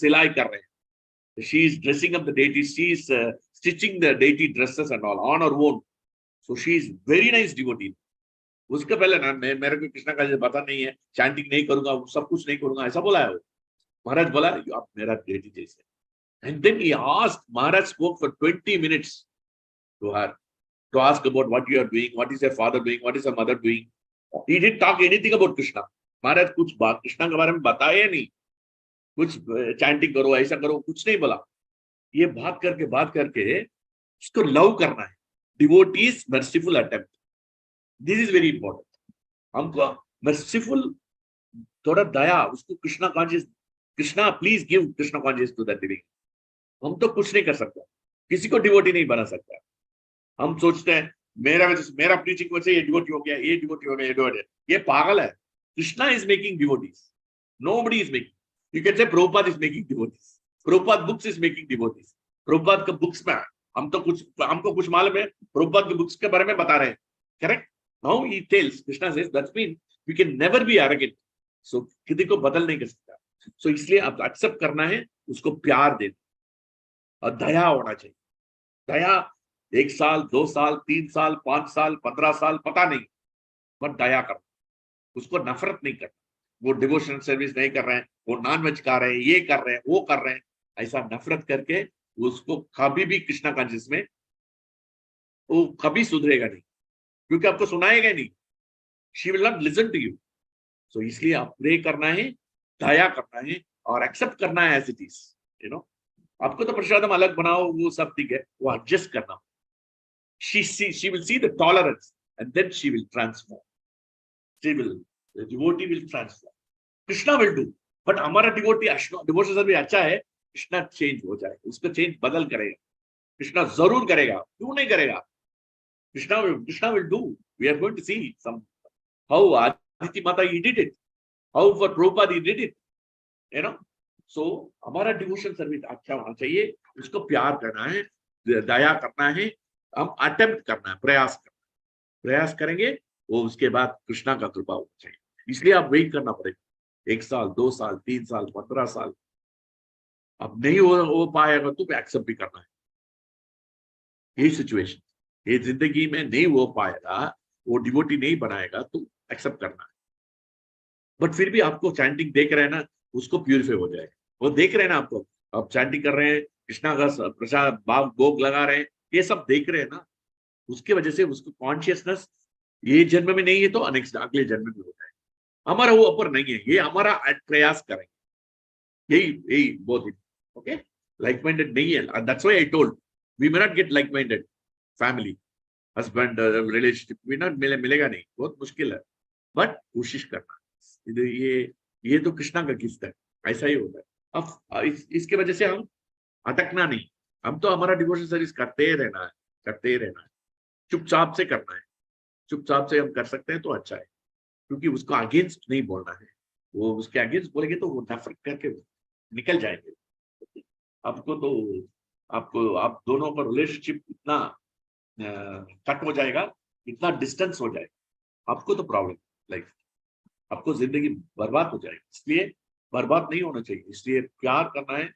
S2: सिलाई कर रहे हैं. She is dressing up the deity, she is stitching the deity dresses and all on her own. So she is very nice devotee. उसके पहले ना मेरे को कृष्णा का पता नहीं है, चैंटिंग नहीं करूंगा, सब कुछ नहीं करूंगा, ऐसा बोला है वो. महाराज बोला आप मेरा बेटी जैसे. And then he asked, Maharaj spoke for 20 minutes to her to ask about what you are doing, what is your father doing, what is your mother doing. He didn't talk anything about Krishna. महाराज कुछ बात कृष्णा के बारे में बताया नहीं. कुछ chanting करो, ऐसा करो, कुछ नहीं बोला. ये बात करके उसको लव करना है. Devotees merciful attempt. This is very important. हमको merciful थोड़ा दया, उसको Krishna conscious, Krishna please give Krishna conscious to that living. हम तो कुछ नहीं कर सकता, किसी को डिवोटी नहीं बना सकता. हम सोचते हैं मेरा प्रीचिंग वजह से ये डिवोटी हो गया, ये डिवोटी हो गया. ये पागल है. Krishna is making devotees. Nobody is making. You can say Prabhupada is making devotees. Prabhupada books is making devotees. Prabhupada के बुक्स में हमको कुछ मालूम है. प्रभुपाद के बुक्स के बारे में बता रहे हैं. Correct. Now he tells, Krishna says that mean we can never be arrogant. So किसी को बदल नहीं कर सकता. सो इसलिए आप एक्सेप्ट करना है, उसको प्यार देना और दया होना चाहिए. दया 1 साल 2 साल 3 साल 5 साल 15 साल पता नहीं, बट दया करना. उसको नफरत नहीं करना. वो डिवोशनल सर्विस नहीं कर रहे हैं, वो नॉनवेज खा रहे हैं, ये कर रहे हैं, वो कर रहे हैं, ऐसा नफरत करके उसको कभी भी कृष्णा कॉन्शियस में वो कभी सुधरेगा नहीं, क्योंकि आपको सुनाएगा नहीं. She will not listen to you. So इसलिए आप प्रे करना है दया करना है और एक्सेप्ट करना है as it is, you know. आपको तो प्रसादम अलग बनाओ वो सब ठीक है, वो एडजस्ट करना। she will see the tolerance and then she will transform. The devotee will transform. Krishna will do, but हमारा डिवोटी से भी अच्छा है, कृष्णा चेंज हो जाए, उसका चेंज बदल करेगा, कृष्णा जरूर करेगा, क्यों नहीं करेगा? Krishna will do. We are going to see some how Aditi Mata he did it, how for Prabhupada he did it, you know. So हमारा डिवोशन सर्विस अच्छा होना चाहिए, उसको प्यार करना है, दया करना है, हम अटेम्प्ट करना है, प्रयास करेंगे, वो उसके बाद कृष्णा का कृपा होना चाहिए। इसलिए आप वेट करना पड़ेगा, 1 साल 2 साल 3 साल 15 साल। अब नहीं हो पाएगा तो एक्सेप्ट भी करना है। यही सिचुएशन, ये जिंदगी में नहीं हो पाएगा, वो डिवोटी नहीं बनाएगा तो एक्सेप्ट करना है। बट फिर भी आपको चैंटिंग देख रहे हैं ना, उसको प्यूरिफाई हो जाएगा। वो देख रहे हैं ना आपको, आप चैंटिंग कर रहे हैं, कृष्णा का प्रसाद भोग लगा रहे हैं, ये सब देख रहे हैं ना, उसके वजह से उसको कॉन्शियसनेस ये जन्म में नहीं है तो नेक्स्ट अगले जन्म में होता है। हमारा वो ऊपर नहीं है, ये हमारा प्रयास करेंगे, यही बहुत ही ओके। लाइक माइंडेड नहीं है, that's why I told we may not get like minded family, husband relationship भी ना मिलेगा नहीं, बहुत मुश्किल है, बट कोशिश करना। ये तो कृष्णा का गिफ्ट है, ऐसा ही होता है। अब इसके वजह से हम अटकना नहीं, हम तो हमारा डिवोशन सर्विस करते ही रहना है, चुपचाप से करना है, चुपचाप से हम कर सकते हैं तो अच्छा है, क्योंकि उसको अगेंस्ट नहीं बोलना है। वो उसके अगेंस्ट बोलेंगे तो वो नफरत करके निकल जाएंगे। आप दोनों का रिलेशनशिप इतना कट हो जाएगा, इतना डिस्टेंस हो जाएगा, आपको तो प्रॉब्लम लाइफ, आपको जिंदगी बर्बाद हो जाएगी। इसलिए बर्बाद नहीं होना चाहिए, इसलिए प्यार करना है,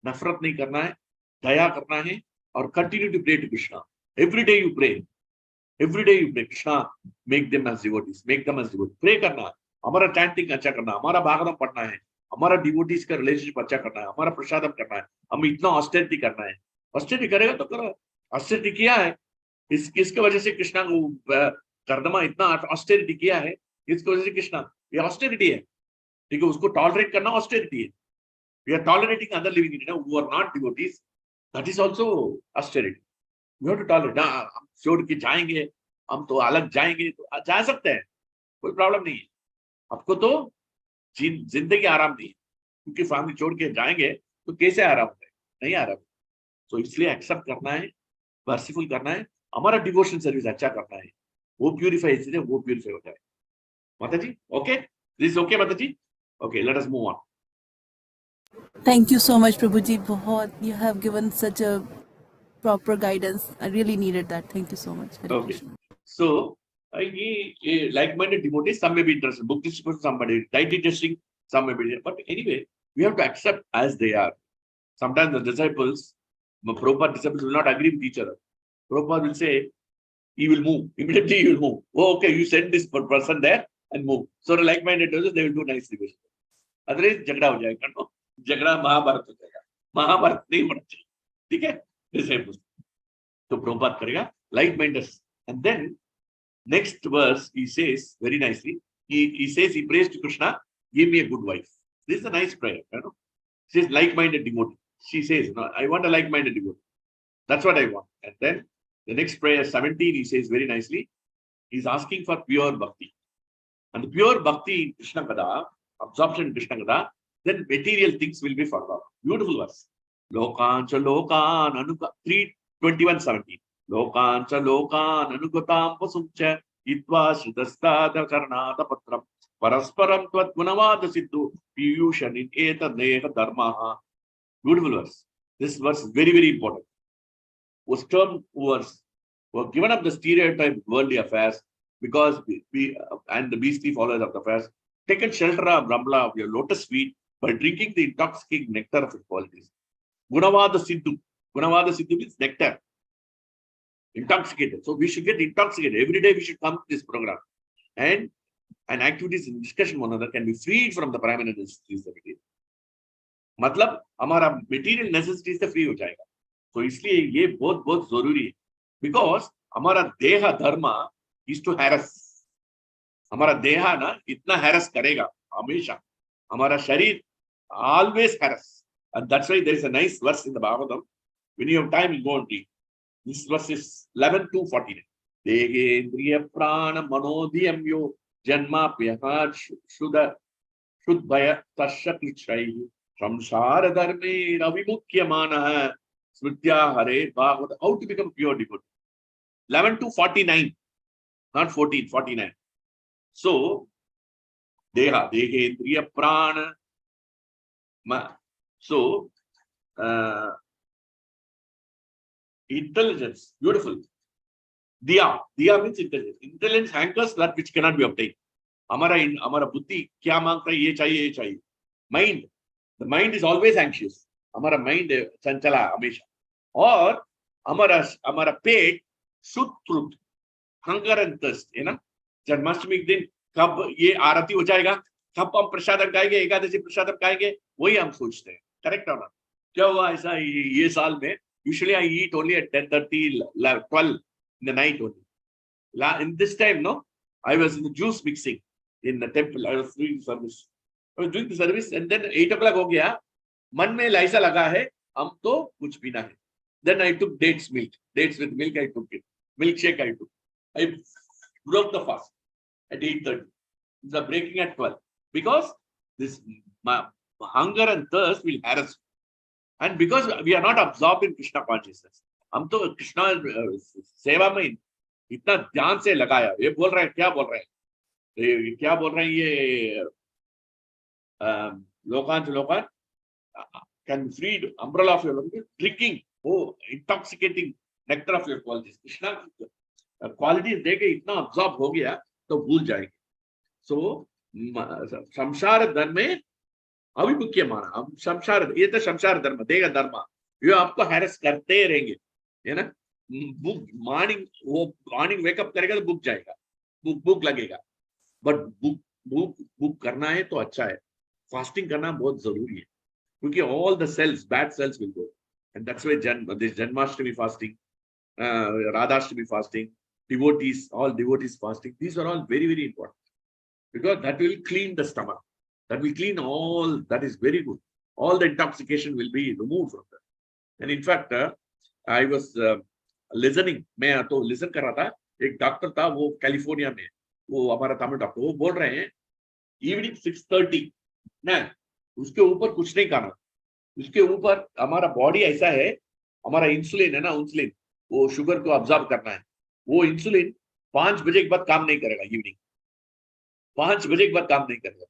S2: नफरत नहीं करना है, दया करना है, और continue to pray to Krishna. Every day you pray, Krishna make them as devotees, pray करना है, हमारा चैंटिंग अच्छा करना, हमारा भागवतम पढ़ना है, हमारा डिवोटीज का रिलेशनशिप अच्छा करना है, हमारा प्रसादम करना है, हम इतना ऑस्टेरिटी करना है। ऑस्टेरिटी करेगा तो करो, ऑस्टेरिटी किया है, इसके वजह से कृष्णा को कर्दमा इतना ऑस्टेरिटी किया है, इसकी वजह से कृष्णा, ये ऑस्टेरिटी है, ठीक है, उसको टॉलरेट करना ऑस्टेरिटी है। We are tolerating other living entities who are not devotees, that is also austerity. You have to tolerate. हम छोड़ के जाएंगे, हम तो अलग जाएंगे, तो जा सकते हैं, कोई प्रॉब्लम नहीं है, आपको तो जिंदगी आराम नहीं है, क्योंकि फैमिली छोड़ के जाएंगे तो कैसे आराम है, नहीं आराम। तो इसलिए एक्सेप्ट करना है, मर्सीफुल करना है, हमारा डिवोशन सर्विस अच्छा करना है, वो प्यूरिफाई हो जाए। माता जी ओके, दिस ओके माता जी, okay, let us move on.
S5: Thank you so much, Prabhuji. बहुत, you have given such a proper guidance. I really needed that. Thank you so much. Hare
S2: Okay.
S5: Krishna.
S2: So, like-minded devotees, some may be interested. Book distribution, somebody, dietary testing, some may be. But anyway, we have to accept as they are. Sometimes the disciples, the Prabhupada disciples will not agree with each other. Prabhupada will say, he will move. Immediately he will move. Oh, okay, you send this person there and move. So the like-minded devotees, they will do nice devotion. Otherwise, झगड़ा हो जाएगा, no? झगड़ा महाभारत हो जाएगा, महाभारत नहीं होना चाहिए, ठीक है? Disciples. तो Prabhupada करेगा like-minded. And then next verse he says very nicely, he says, he prays to Krishna, give me a good wife. This is a nice prayer, you know. She says like-minded devotee. She says, no, I want a like-minded devotee. That's what I want. And then the next prayer 17, he says very nicely, he's asking for pure bhakti. And the pure bhakti in Krishna Kada, absorption in Krishna Kada, then material things will be forgotten. Beautiful verse. Lokan cha lokan anuka 3:21-17. Lokan cha lokan anugatam pasumcha itva sridastada karnata patram parasparam tvat gunavada siddhu piyushan in eta deha dharmaha. Beautiful verse. This verse is very, very important. Was termed verse were given up the stereotype of worldly affairs because we and the beastly followers of the affairs taken shelter of Brahma of your lotus feet by drinking the intoxicating nectar of its qualities. Gunavada Siddhu. Gunavada Siddhu means nectar. Intoxicated. So we should get intoxicated. Every day we should come to this program. And activities in discussion one another can be freed from the primary necessities of it. मतलब हमारा material necessities से free हो जाएगा. तो इसलिए ये बहुत बहुत जरूरी है. Because हमारा देहा धर्मा is to harass. हमारा देहा ना इतना harass करेगा हमेशा. हमारा शरीर always harass, and that's why there is a nice verse in the Bhagavatam. When you have time, you go and read. This verse is 11 to 49. Dehendriya prana manodhyamyo janma pyaha shuddha shuddhaya tasya klichai samsara dharme ravimukyamana smritya hare bhagavata. How to become pure devotee? 11 to 49, not 14, 49. So, dehendriya prana. So, intelligence, beautiful. Diya means intelligence. Intelligence hankers that which cannot be obtained. हमारा बुद्धि क्या मांगता है, ये चाहिए. Mind, the mind is always anxious. हमारा mind Chanchala हमेशा. और हमारा पेट शुद्ध truth, hunger and thirst, है ना. जन्माष्टमी के दिन कब ये आरती हो जाएगा, कब हम प्रसादम खाएंगे, एकादशी प्रसादम खाएंगे, वही हम सोचते हैं. करेक्ट है ना? क्या हुआ ऐसा ये साल में? Usually I eat only at 10:30, 12 in the night only. In this time, no, I was in the juice mixing in the temple. I was doing service. And then 8 o'clock हो गया. मन में ऐसा लगा है, हम तो कुछ पीना है. Then I took dates with milk. I took it. Milkshake I took. I broke the fast at 8:30. The breaking at 12 because this hunger and thirst will harass. And because we are not absorbed in Krishna consciousness, हम तो कृष्णा सेवा में इतना ध्यान से लगाया. ये बोल रहे हैं, क्या बोल रहे हैं ये लोकान can feed umbrella of your drinking, intoxicating nectar of your qualities. Krishna qualities देके इतना absorb हो गया तो भूल जाएंगे. So संसार धर्म में अभिमुख्य माना. हम संसार, ये तो संसार धर्म, देगा धर्म, ये आपको हैरेस करते रहेंगे, है ना. मॉर्निंग वेकअप करेगा तो भूख जाएगा, भूख लगेगा. बट भूख करना है तो अच्छा है. फास्टिंग करना बहुत जरूरी है, क्योंकि all the cells, bad cells will go. And that's why this Janmashtami fasting, Radhashtami fasting, devotees, all devotees fasting, these are all very, very important, because that will clean the stomach. That will clean all, that is very good. All the intoxication will be removed from that. And in fact, I was listening, मैं तो listen कर रहा था. एक doctor था, वो California में, वो हमारा तमिल डॉक्टर, वो बोल रहे हैं इवनिंग 6:30 ना, उसके ऊपर कुछ नहीं खाना. उसके ऊपर हमारा बॉडी ऐसा है, हमारा इंसुलिन है ना, इंसुलिन वो शुगर को ऑब्जर्व करना है. वो इंसुलिन 5 बजे के बाद काम नहीं करेगा. इवनिंग 5 बजे के बाद काम नहीं करेगा.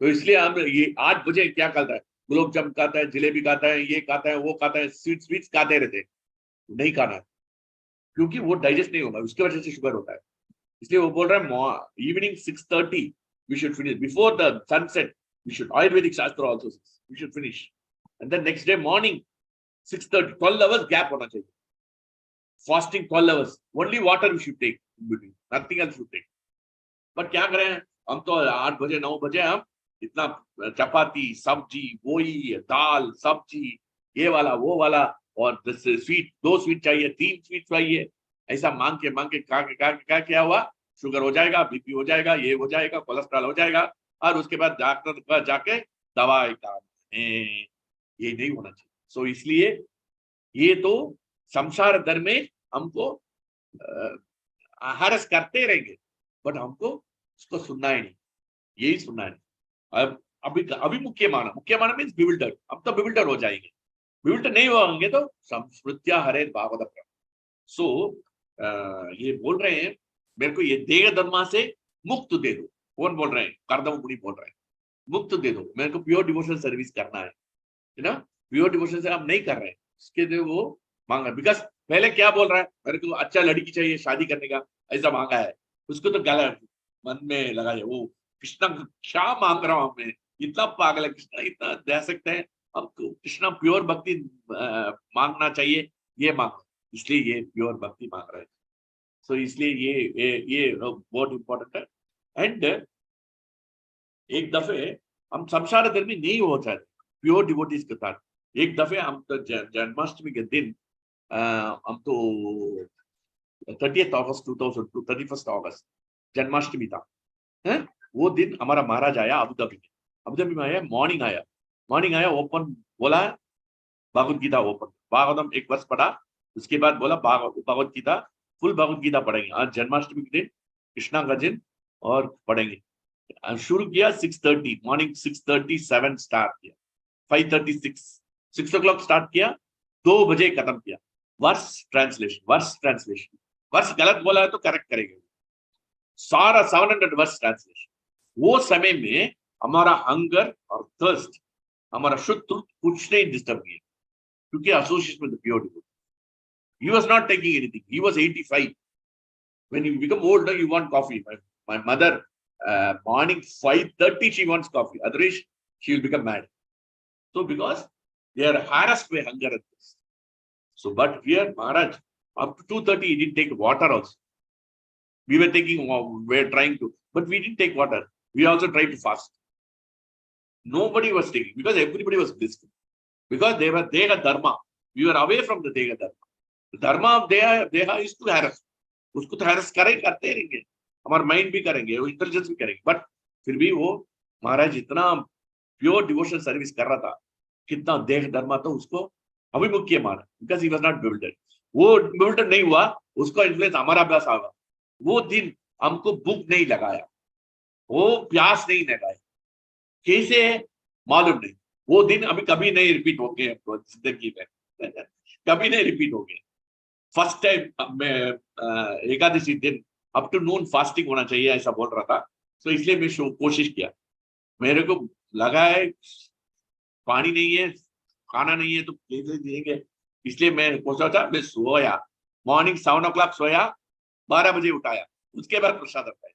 S2: तो इसलिए हम ये 8 बजे क्या खाता है, गुलाब जामुन खाता है, जलेबी खाता है, ये खाता है, वो खाता है, स्वीट्स खाते रहते. नहीं खाना है, क्योंकि वो डाइजेस्ट नहीं होगा, उसकी वजह से शुगर होता है. इसलिए वो बोल रहा है evening 6:30 we should finish before the sunset. We should, Ayurvedic Shastra also says we should finish, and then next day morning 6:30, 12 hours gap होना चाहिए. Fasting 12 hours, only water we should take in between, nothing else should take. But क्या करें हम तो 8 बजे 9 बजे हम इतना चपाती, सब्जी, वही दाल, सब्जी, ये वाला वो वाला, और स्वीट, 2 स्वीट चाहिए, 3 स्वीट चाहिए, ऐसा मांग के क्या हुआ, शुगर हो जाएगा, बीपी हो जाएगा, ये हो जाएगा, कोलेस्ट्रॉल हो जाएगा, और उसके बाद डॉक्टर पर जाके दवाई का. ये नहीं होना चाहिए. सो इसलिए ये तो संसार धर्म में हमको हरस करते रहेंगे, बट हमको उसको सुनना ही नहीं, यही सुनना है. अभी मुख्य माना मीन्स बिविल्डर. अब तो बिविल्डर हो जाएंगे. बिविल्डर नहीं होंगे तो स्मृत्या हरे भागवत. सो ये बोल रहे हैं मेरे को ये देह धर्मा से मुक्त दे दो. कौन बोल रहे हैं? करदम मुनि बोल रहे हैं, मुक्त दे दो, मेरे को प्योर डिवोशनल सर्विस करना है ना. प्योर डिवोशन से हम नहीं कर रहे हैं, इसके लिए वो मांगा. बिकॉज पहले क्या बोल रहा है, मेरे को अच्छा लड़की चाहिए शादी करने का, ऐसा मांगा है. उसको तो गला मन में लगाया, वो कृष्णा क्या मांग रहा हूं मैं, इतना पागल है कृष्णा, इतना दे सकते हैं हमको. कृष्णा प्योर भक्ति मांगना चाहिए, ये मांग, इसलिए ये प्योर भक्ति मांग रहे हैं. सो इसलिए ये बहुत इंपॉर्टेंट है. एंड एक दफे हम संसार धर्मी नहीं हो चाहते, प्योर डिवोटीज के साथ. एक दफे हम तो जन्माष्टमी के दिन हम तो 30th August 2002, 31st August Janmashtami था. वो दिन हमारा महाराज आया अबू धाबी में. अबुधाबी में आया, मॉर्निंग आया, ओपन बोला भगवत गीता ओपन, भागवतम एक वर्ष पढ़ा, उसके बाद बोला भगवत गीता, फुल भगवत गीता पढ़ेंगे आज जन्माष्टमी के दिन, कृष्णा का दिन, और पढ़ेंगे। शुरू किया 6:30 मॉर्निंग, 6:37 स्टार्ट किया, 5:36 6 o'clock स्टार्ट किया, 2 बजे खत्म किया। वर्स ट्रांसलेशन, वर्स गलत बोला है तो करेक्ट करेंगे, सारा 700 वर्स ट्रांसलेशन। वो समय में हमारा हंगर और थर्स्ट, हमारा शुद्ध कुछ नहीं डिस्टर्ब किया, क्योंकि association with pure devotee. He was not taking anything. He was 85. When you become older, you want coffee. My mother, morning 5:30, she wants coffee. Otherwise, she will become mad. So because they are harassed by hunger and thirst. So, but here, Maharaj, up to 2:30, he didn't take water also. We were trying to, but we didn't take water. We also tried to fast. Nobody was taking, because everybody was blissful. Because they were Deha Dharma. We were away from the Deha Dharma. The Dharma of Deha is to harass. उसको तो harass करते रहेंगे, हमारा mind भी करेंगे, वो intelligence भी करेंगे, बट फिर भी वो महाराज इतना प्योर डिवोशनल सर्विस कर रहा था, कितना देह धर्मा, तो उसको अभिमुख किया मारा, because he was not builder. वो बिल्डर नहीं हुआ, उसका इन्फ्लुएंस हमारा अभ्यास आगा। वो दिन हमको भूख नहीं लगाया, वो प्यास नहीं लगाया, कैसे मालूम नहीं। वो दिन अभी कभी नहीं रिपीट हो गए हमको जिंदगी में, कभी नहीं रिपीट हो गए। फर्स्ट टाइम मैं एकादशी दिन अप टू नून फास्टिंग होना चाहिए ऐसा बोल रहा था, तो इसलिए मैं कोशिश किया। मेरे को लगा है पानी नहीं है, खाना नहीं है, तो कैसे देंगे, इसलिए मैं सोचा था, मैं सोया, मॉर्निंग 7 o'clock सोया, 12 बजे उठाया, उसके बाद प्रसाद खाया।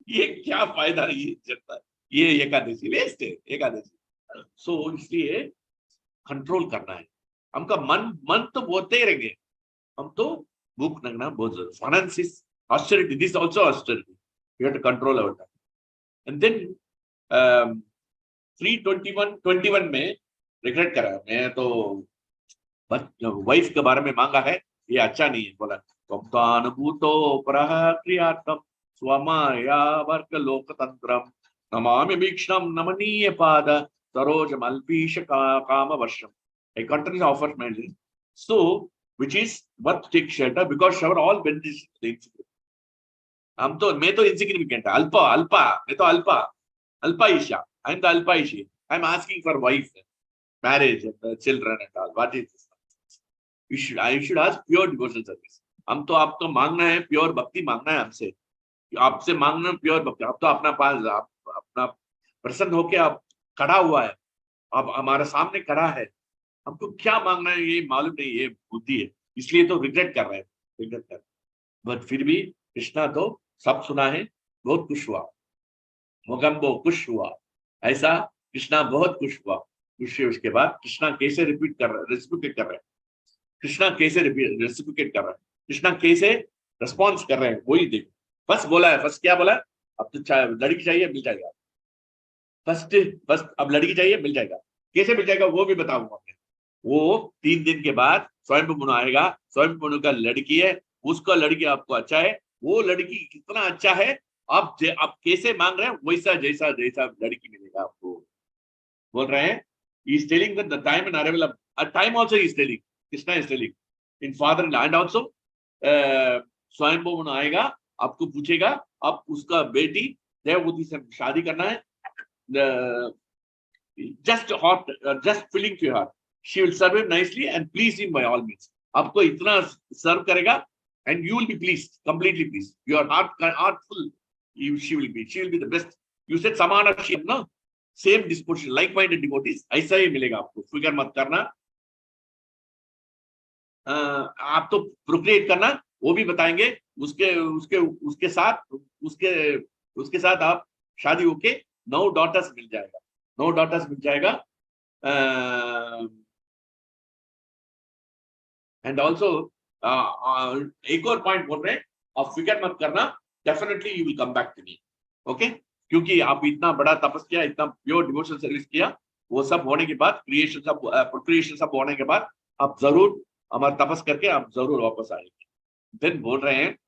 S2: ये क्या फायदा ये चलता है, ये एकादशी वेस्ट है एकादशी। सो इसलिए कंट्रोल करना है, हमका मन तो बोलते ही रहेंगे, हम तो भूख लगना बहुत जरूरी। Finance is austerity, this also austerity, we have to control our time. And then 3:21 में रिग्रेट करा मैं, तो वाइफ के बारे में मांगा है, ये अच्छा नहीं है, बोला त्वमतानुभूतो परः क्रियार्थम स्वमाया वर्ग लोकतंत्रम नमामि भीक्ष्णम नमनीय पाद सरोजमल्पीश कामवर्षम। I continue to offer my list. So, which is worth to take shelter, because shower all benefits to the insignificant. मैं तो insignificant, मैं तो Alpa Isha, I am the Alpa Ishi. I am asking for wife, marriage, and children and all. What is this? I should ask pure devotional service. हम तो आपको मांगना है, pure भक्ति मांगना है हमसे, आपसे मांगना है प्योर भक्ति। आप तो अपना पास अपना प्रसन्न होके आप खड़ा हुआ है, आप हमारे सामने खड़ा है, हमको क्या मांगना है ये मालूम नहीं, ये बुद्धि है, इसलिए तो रिग्रेट कर रहे हैं। बट फिर भी कृष्णा तो सब सुना है, बहुत खुश हुआ, मोगम्बो खुश हुआ, ऐसा कृष्णा बहुत खुश हुआ। खुश है, उसके बाद कृष्णा कैसे रेसिप्रोकेट कर रहे हैं, कृष्णा कैसे रेसिप्रोकेट कर रहे हैं, कृष्णा कैसे रेस्पॉन्स कर रहे हैं, वही देखो। बस बोला है, फर्स्ट क्या बोला, अब तो लड़की चाहिए मिल जाएगा, फर्स्ट अब लड़की चाहिए मिल जाएगा, कैसे मिल जाएगा वो भी बताऊंगा मैं। वो 3 दिन के बाद स्वयं मुनु आएगा, स्वयं मुनु का लड़की है, उसका लड़की आपको अच्छा है, वो लड़की कितना अच्छा है, आप कैसे मांग रहे हैं वैसा जैसा लड़की मिलेगा आपको, बोल रहे हैं। He is telling that the time and arrival of time also he is telling, Krishna is telling in father and also स्वयं मुनु आएगा, आपको पूछेगा आप उसका बेटी देवभूति से शादी करना है, just filling to your heart, she will serve him nicely and please him by all means. आपको इतना सर्व करेगा and you will be pleased, completely pleased, your heart full, she will be the best. You said samana ship, no, same disposition, like minded devotees, ऐसा ही मिलेगा आपको, फिक्र मत करना। आप तो प्रोक्रिएट करना, वो भी बताएंगे, उसके साथ आप शादी होके 9 daughters मिल जाएगा, एंड ऑल्सो एक और पॉइंट बोल रहे हैं, आप फिक्र मत करना, definitely you will come back to me, okay. क्योंकि आप इतना बड़ा तपस्या, इतना प्योर डिवोशनल सर्विस किया, वो सब होने के बाद, क्रिएशन सब होने के बाद, आप जरूर हमारा तपस करके आप जरूर वापस आएंगे। देन बोल रहे हैं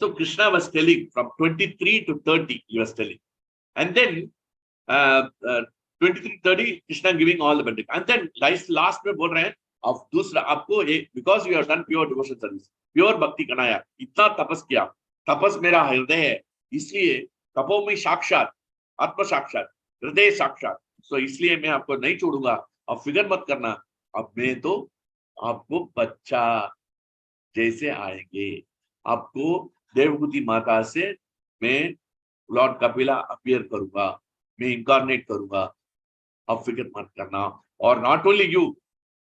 S2: So Krishna was telling from 23 to 30, he was telling. And then 23-30, Krishna giving all the benefit. And then last में बोल रहे हैं अब दूसरा आपको because you have done pure devotion service, pure भक्ति कनाया, इतना तपस किया, तपस मेरा हृदय है, इसलिए तपो में साक्षात, आत्म साक्षात, हृदय साक्षात, so इसलिए मैं आपको नहीं छोड़ूंगा, अब फिक्र मत करना, अब मैं तो आपको बच्चा जैसे आएंगे, आपको देवभूति माता से मैं लॉर्ड कपिला अपीयर करूंगा, मैं इनकारनेट करूंगा, अब फिक्र मत करना. और not only you,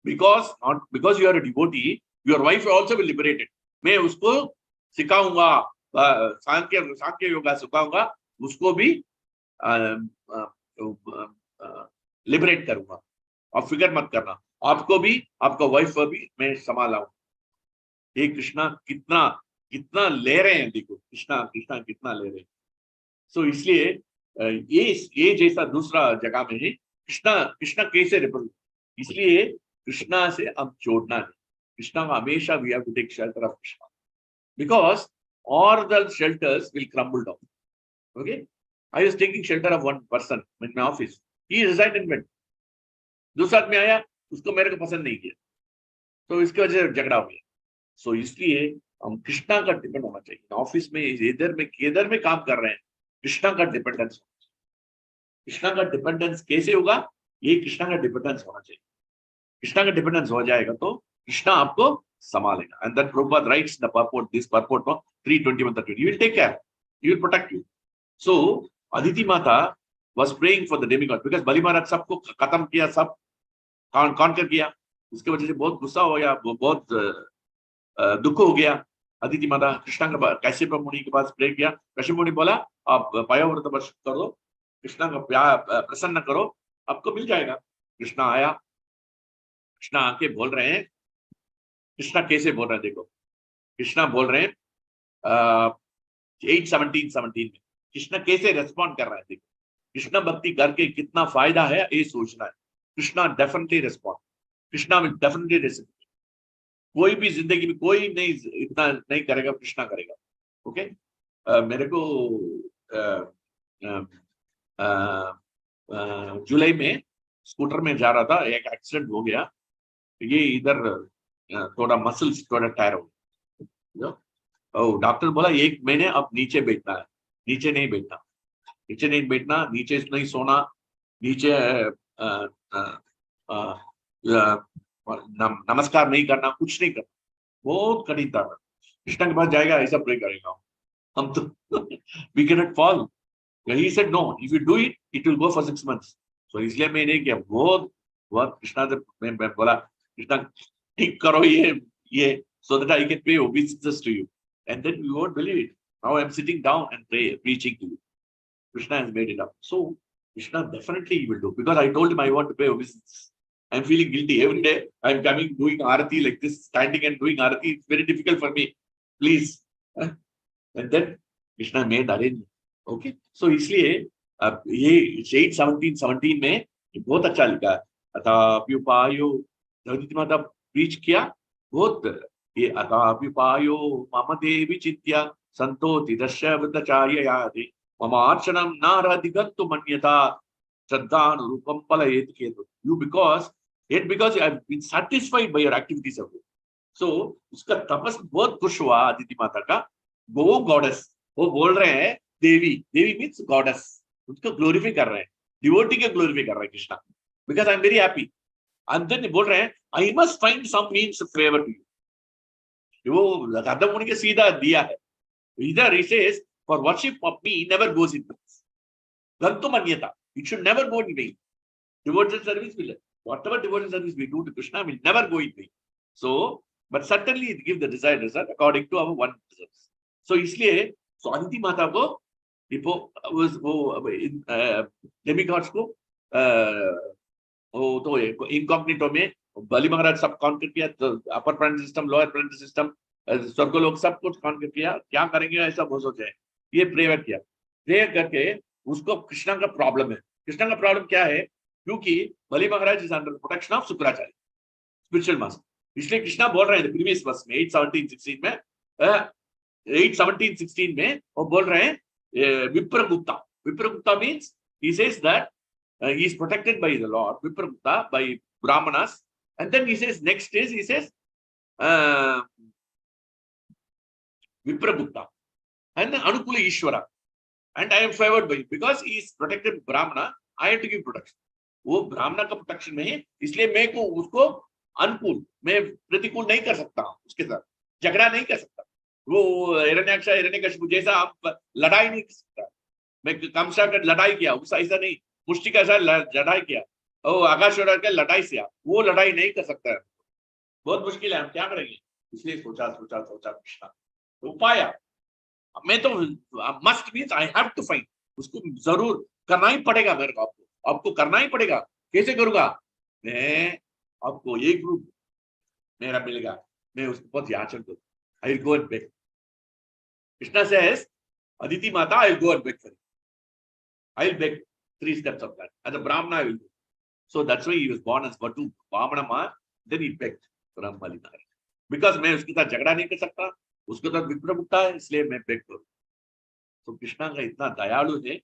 S2: because you are a devotee, your wife also will liberated. मैं उसको सिखाऊंगा, सांख्य योगा सिखाऊंगा, उसको भी लिबरेट करूंगा. अब फिक्र मत करना, आपको भी, आपका वाइफ को भी मैं संभालाऊंगा. ये कृष्णा कितना कितना ले रहे हैं, देखो कृष्णा कितना ले रहे हैं. सो इसलिए ये जैसा दूसरा जगह में है, कृष्णा कैसे रिप्रेजेंट, इसलिए कृष्णा से हम छोड़ना नहीं. कृष्णा को हमेशा we have to take shelter of Krishna, because all the shelters will crumble down. Okay, I was taking shelter of one person in my office, he resided in bed. दूसरा आदमी आया, उसको मेरे को पसंद नहीं किया, तो इसकी वजह से झगड़ा हो गया. सो इसलिए हम कृष्णा का डिपेंड होना चाहिए. ऑफिस में इधर में काम कर रहे हैं, कृष्णा का डिपेंडेंस. कृष्णा का डिपेंडेंस कैसे होगा, ये कृष्णा का डिपेंडेंस होना चाहिए. कृष्णा का डिपेंडेंस हो जाएगा तो कृष्णा आपको संभालेगा. And that Prabhupada rights the purport, this purport no 3.21.31, he will take care, he will protect you. So Aditi Mata was praying for the demigod because बलि महाराज सबको खत्म किया, सब कॉन्कर किया, उसके वजह से बहुत गुस्सा हो गया, बहुत दुख हो गया. अदिति माता कृष्णा के कश्यप मुनि के पास प्रे किया. कश्यप मुनि बोला आप पायोव्रत वर्ष करो, कृष्णा को प्रसन्न करो, आपको मिल जाएगा. कृष्णा आया, कृष्णा आके बोल रहे हैं, कृष्णा कैसे बोल रहे हैं देखो, कृष्णा बोल रहे हैं 8:17 में कृष्णा कैसे रेस्पॉन्ड कर रहे हैं. देखो कृष्णा भक्ति करके कितना फायदा है ये सोचना है. Krishna definitely respond, Krishna will definitely respond. कोई भी जिंदगी में कोई नहीं इतना नहीं करेगा, कृष्णा करेगा. ओके, मेरे को जुलाई में स्कूटर में जा रहा था, एक एक्सीडेंट हो गया. ये इधर थोड़ा मसल्स थोड़ा टायर हो गया. डॉक्टर बोला 1 महीने अब नीचे बैठना है, नीचे नहीं बैठना, नीचे नहीं सोना, नीचे नमस्कार नहीं करना, कुछ नहीं करना. बहुत कठिन था. कृष्णा के पास जाएगा, ऐसा प्रे करेगा हम तो we cannot fall. He said no, if you do it, it will go for 6 months. So इसलिए मैं नहीं किया. बहुत कृष्णा से मैं बोला कृष्णा ठीक करो ये so that I can pay obeisances to you, and then you won't believe it. Now I'm sitting down and preaching to you. Krishna has made it up. So Krishna definitely will do, because I told him I want to pay obeisances. I'm feeling guilty every day. I'm coming doing arati like this, standing and doing arati. It's very difficult for me. Please. And then Krishna made arrangement. Okay. So इसलिए ये 8:17 में बहुत अच्छा लिखा है. अथाप्युपायो, अदिति माता preach किया बहुत. ये अथाप्युपायो मम देवी चित्या संतोति दशवृतचार्ययाति मम अर्चनम नारधिगन्तु मन्यता श्रद्धानुरूपम फलयेत Ketu. You because you have been satisfied by your activities of it. So उसका तपस बहुत खुश हुआ अदिति माता का. वो गॉडेस, वो बोल रहे हैं देवी मीन्स गॉडेस, उसको ग्लोरीफाई कर रहे हैं, डिवोटी के ग्लोरीफाई कर रहे हैं Krishna. Because I am very happy. And then बोल रहे हैं I must find some means of favour to you. वो करदम मुनि के सीधा दिया है. इधर he says for worship of me never goes in vain. गंतु मन्यता, it should never go in vain. Devotional service will, whatever devotional service we do to Krishna will never go in vain. So, but certainly it gives the desired result according to our one desires. So इसलिए so Aditi माता को demigods को वो तो incognito में बलि महाराज सब conquer किया, तो upper planetary system, lower planetary system, स्वर्गलोक सब कुछ कॉन्कर किया. क्या करेंगे ऐसा बहुत सोचे. ये प्रेयर किया, प्रेयर करके उसको कृष्णा का प्रॉब्लम है. कृष्णा का प्रॉब्लम क्या है, क्योंकि Bali Maharaj is under protection of Shukracharya, spiritual master. इसलिए कृष्णा बोल रहे हैं प्रीवियस वर्स में 8:17-16 में 8:17-16 में वो बोल रहे हैं विप्रगुप्ता. विप्रगुप्ता means he says that he is protected by the Lord, Vipragupta, by Brahmanas. And then he says, next is, he says, Vipragupta and Anukula Ishwara. And I am favored by him because he is protected Brahmana. I have to give protection. वो ब्राह्मण का protection में है, इसलिए मैं को उसको अनुकूल, मैं प्रतिकूल नहीं कर सकता, उसके साथ झगड़ा नहीं कर सकता. वो हिरण्याक्ष हिरण्यकशिपु जैसा आप लड़ाई नहीं कर सकता. मैं कंसा का लड़ाई किया, उसका ऐसा नहीं, मुष्टि का साथ लड़ाई किया, और आकाशवाणी का लड़ाई से वो लड़ाई नहीं कर सकता है. बहुत मुश्किल है, हम क्या करेंगे. इसलिए सोचा सोचा सोचा कृष्णा उपाय. मैं तो must means I have to find, उसको जरूर करना ही पड़ेगा मेरे को, आपको करना ही पड़ेगा. कैसे करूंगा मैं, आपको एक ग्रुप मेरा मिलेगा, मैं उसको बहुत याचन करूँ. I will go and beg. Krishna says Aditi Mata, I will go and beg for it. I will beg 3 steps of that. As a Brahmana, I will do. So that's why he was born as Vatu Brahmana Ma. Then he begged from Malinari. Because मैं उसके साथ झगड़ा नहीं कर सकता, उसके साथ विप्रगुप्ता है, इसलिए मैं बेग करूँ. तो कृष्णा का इतना दयालु है,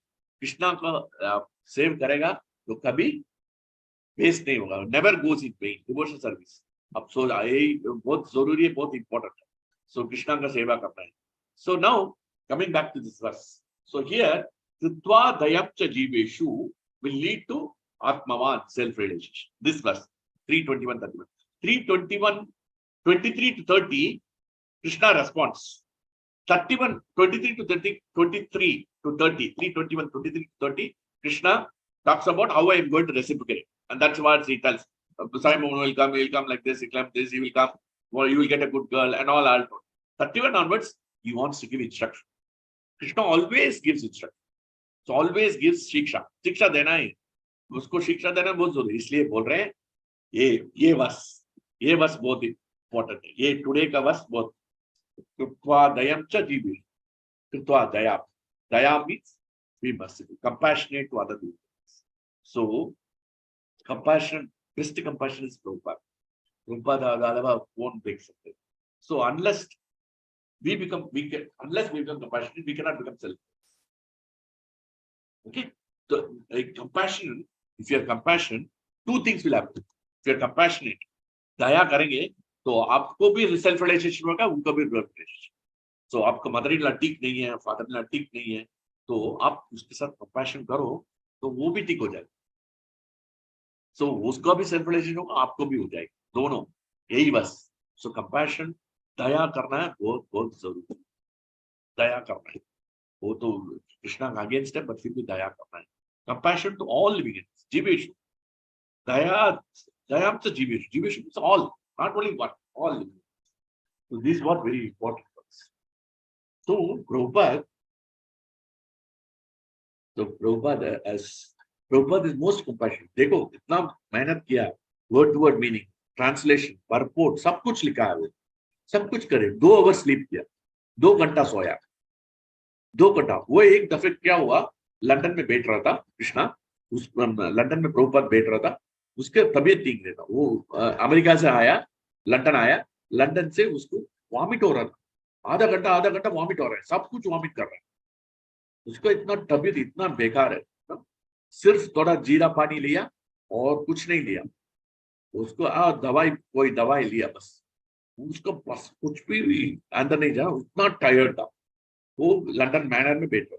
S2: कृष्णा का सेव करेगा तो कभी वेस्ट नहीं होगा. Never goes in when. Devotional service अब सो बहुत जरूरी है, बहुत इंपॉर्टेंट है. सो कृष्णा का सेवा करना है. So now coming back to this verse. So here, Kritva Dayapcha Jiveshu will lead to Atmavan, self-realization. This verse, 3:21-31. 3:21, 23 to 30, Krishna responds. 31, 23 to 30, 23 to 30, 3:21, 23 to 30, Krishna talks about how I am going to reciprocate. And that's what he tells. Simon will come like this, he will come, well, you will get a good girl, and all. 31 onwards, he wants to give instruction. Krishna always gives instruction. So always gives शिक्षा. शिक्षा देना है, उसको शिक्षा देना बहुत जरूरी. इसलिए बोल रहे हैं ये वर्स बहुत इंपॉर्टेंट है. ये टुडे का वर्स बहुत. कृत्वा दयम च जीवे. कृत्वा दया. Daya means be merciful, compassionate to other people. So compassion, best compassion is Prabhupada. Prabhupada won't take something. So unless we become compassionate, we cannot become selfish. Okay, so compassion. If you are compassionate, 2 things will happen. If you are compassionate, दया करेंगे तो आपको भी self relationship होगा, उनको भी relationship. So आपका mother in law ठीक नहीं है, फादर इन लॉ ठीक नहीं है, तो आप उसके साथ कंपैशन करो तो वो भी ठीक हो जाएगा. So उसका भी सेल्फ रिलेशन होगा, आपको भी हो जाएगा, दोनों. यही बस. So compassion, दया करना है, बहुत बहुत जरूरी. दया करना है, वो तो कृष्णा का अगेंस्ट है, बट फिर भी दया करना है. Compassion to all living entities. जीवेशु. दया तो जीवेशु means all, not only one, all living. So this is what very important for us. So Prabhupada is most compassionate. देखो इतना मेहनत किया, word to word meaning, translation, purport, सब कुछ लिखा है, सब कुछ करे. 2 आवर स्लीप किया, 2 घंटा सोया, 2 घंटा. वो एक दफे क्या हुआ, लंदन में बैठ रहा था कृष्णा, लंदन में प्रभुपाद बैठ रहा था, उसके तबीयत ठीक नहीं था. वो अमेरिका से आया, लंदन आया, लंदन से उसको वॉमिट हो रहा था. आधा घंटा वॉमिट हो रहा है, सब कुछ वॉमिट कर रहा है. उसको इतना तबीयत इतना बेकार है, सिर्फ थोड़ा जीरा पानी लिया और कुछ नहीं लिया. उसको कोई दवाई लिया बस, उसको बस कुछ भी अंदर नहीं जा, उतना टायर्ड था. वो लंदन मैनर में बैठ रहा.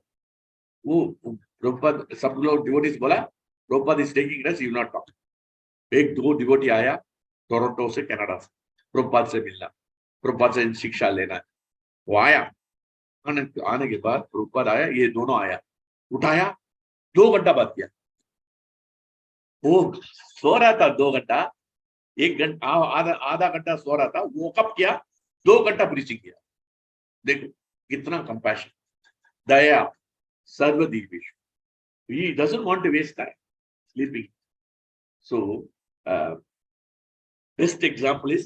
S2: वो प्रभुपाद, सब लोग डिवोटीज बोला Prabhupada is taking rest, you not talk. 1-2 devotee आया टोरंटो से, कनाडा से, प्रभुपाद से मिलना, प्रभुपाद से शिक्षा लेना है. वो आया, आने के बाद प्रभुपाद आया, ये दोनों आया, उठाया, 2 घंटा बात किया. वो सो रहा था 2 घंटा, 1 घंटा आधा घंटा सो रहा था, वो कब किया, 2 घंटा प्रीचिंग किया. देखो कितना कंपैशन, दया, सर्वदीपेश. He doesn't want to waste time sleeping. So best example is